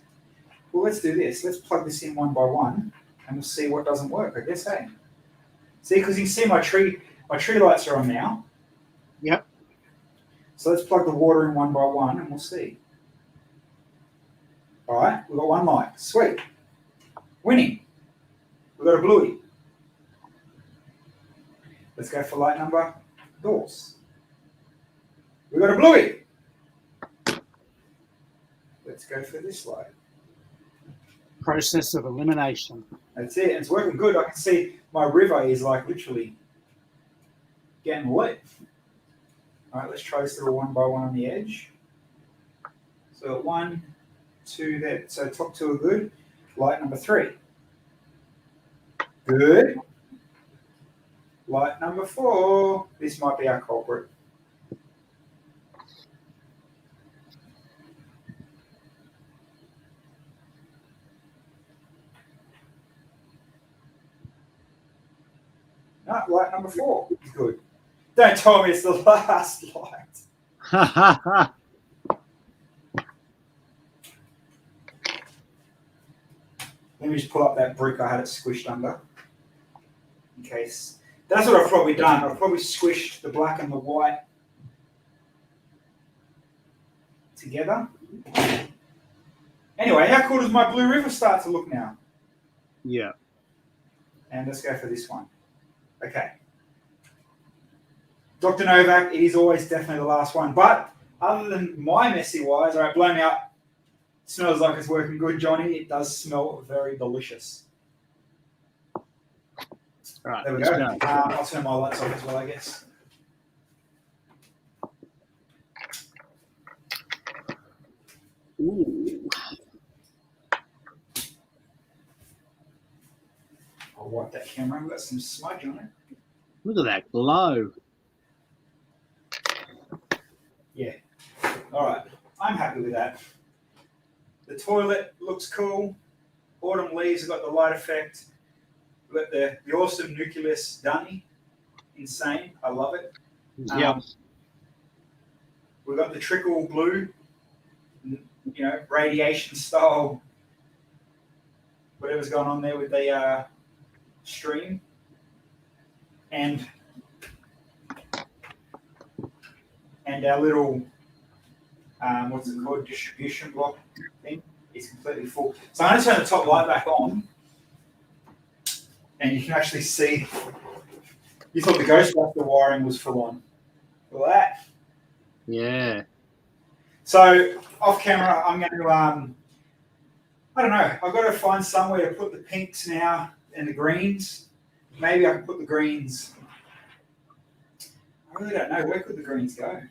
Well, let's do this. Let's plug this in one by one, and we'll see what doesn't work, I guess, hey? See, because you can see my tree lights are on now. Yep. So let's plug the water in one by one, and we'll see. All right, we've got 1 light. Sweet. Winning. We've got a bluey. Let's go for light number dos. We've got a bluey. Let's go for this light. Process of elimination. That's it. It's working good. I can see my river is like literally getting lit. All right, let's try this little one by one on the edge. So 1, 2 there. So top 2 are good. Light number 3. Good. Light number 4. This might be our culprit. No, light number 4 is good. Don't tell me it's the last light. Let me just pull up that brick I had it squished under. In case. That's what I've probably done. I've probably squished the black and the white together. Anyway, how cool does my blue river start to look now? Yeah. And let's go for this one. Okay. Dr. Novak, it is always definitely the last one. But other than my messy wires, all right, blow me up. Smells like it's working good, Johnny. It does smell very delicious. All right, There we let's go. go. I'll turn my lights off as well, I guess. Ooh. I'll wipe that camera. We've got some smudge on it. Look at that glow. Yeah. All right. I'm happy with that. The toilet looks cool. Autumn leaves have got the light effect. We've got the awesome nucleus dummy. Insane. I love it. Yep. We've got the trickle blue, radiation style, whatever's going on there with the stream. And our little, what's it called, distribution block thing is completely full. So I'm going to turn the top light back on, and you can actually see, you thought the Ghostbuster wiring was full on. Look at that. Yeah. So off camera, I'm going to, I don't know, I've got to find somewhere to put the pinks now and the greens. Maybe I can put the greens. I really don't know. Where could the greens go?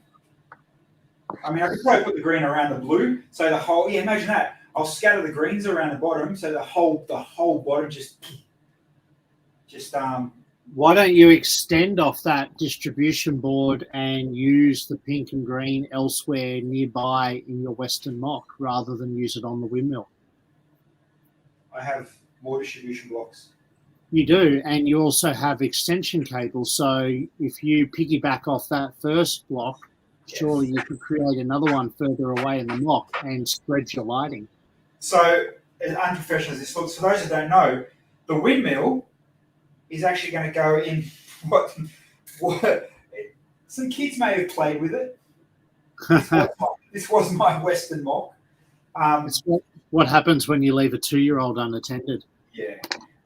I mean, I could probably put the green around the blue. So the whole, imagine that. I'll scatter the greens around the bottom. So the whole bottom just. Why don't you extend off that distribution board and use the pink and green elsewhere nearby in your Western mock rather than use it on the windmill? I have more distribution blocks. You do, and you also have extension cables. So if you piggyback off that first block, surely you could create another one further away in the mock and spread your lighting. So as unprofessional as this looks, for those that don't know, the windmill is actually going to go in what some kids may have played with it. This was my Western mock. It's what happens when you leave a 2-year-old unattended. Yeah.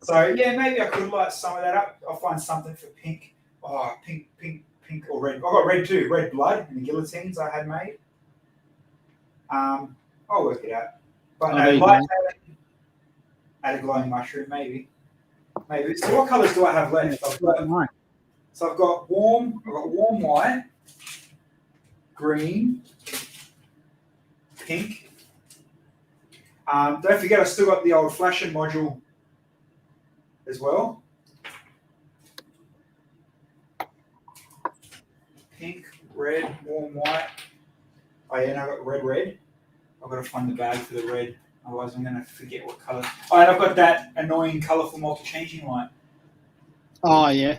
So yeah, maybe I could light some of that up. I'll find something for pink. Oh, pink or red. I've got red too. Red blood and the guillotines I had made. I'll work it out. But light add a glowing mushroom, maybe. So what colours do I have left? I've got warm white, green, pink. Don't forget, I still got the old flashing module as well. Pink, red, warm white. Oh yeah, and I've got red. I've got to find the bag for the red. Otherwise I'm going to forget what colour. Oh, and I've got that annoying colourful multi-changing light. Oh, yeah.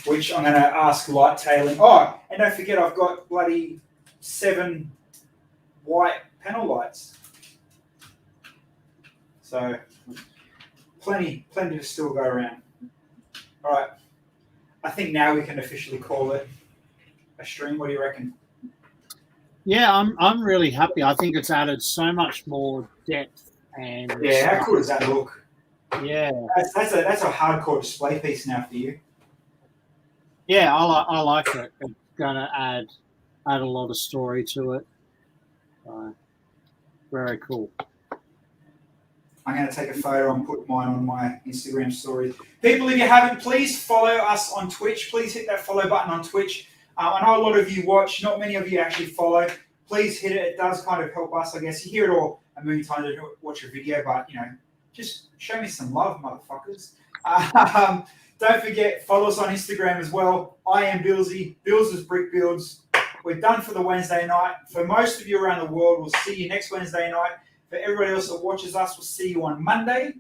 Which I'm going to ask light tailing. Oh, and don't forget I've got bloody 7 white panel lights. So plenty to still go around. All right. I think now we can officially call it a stream. What do you reckon? Yeah, I'm really happy. I think it's added so much more depth and how cool does that look? Yeah, that's a hardcore display piece now for you. Yeah, I like it. It's gonna add a lot of story to it. Very cool. I'm going to take a photo and put mine on my Instagram story. People, if you haven't, please follow us on Twitch. Please hit that follow button on Twitch. I know a lot of you watch. Not many of you actually follow. Please hit it. It does kind of help us, I guess. You hear it all a million times to watch a video, but, just show me some love, motherfuckers. Don't forget, follow us on Instagram as well. I am Billsy. Bills is Brick Builds. We're done for the Wednesday night. For most of you around the world, we'll see you next Wednesday night. For everybody else that watches us, we'll see you on Monday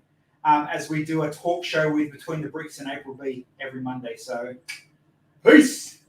as we do a talk show with Between the Bricks and April B every Monday. So, peace.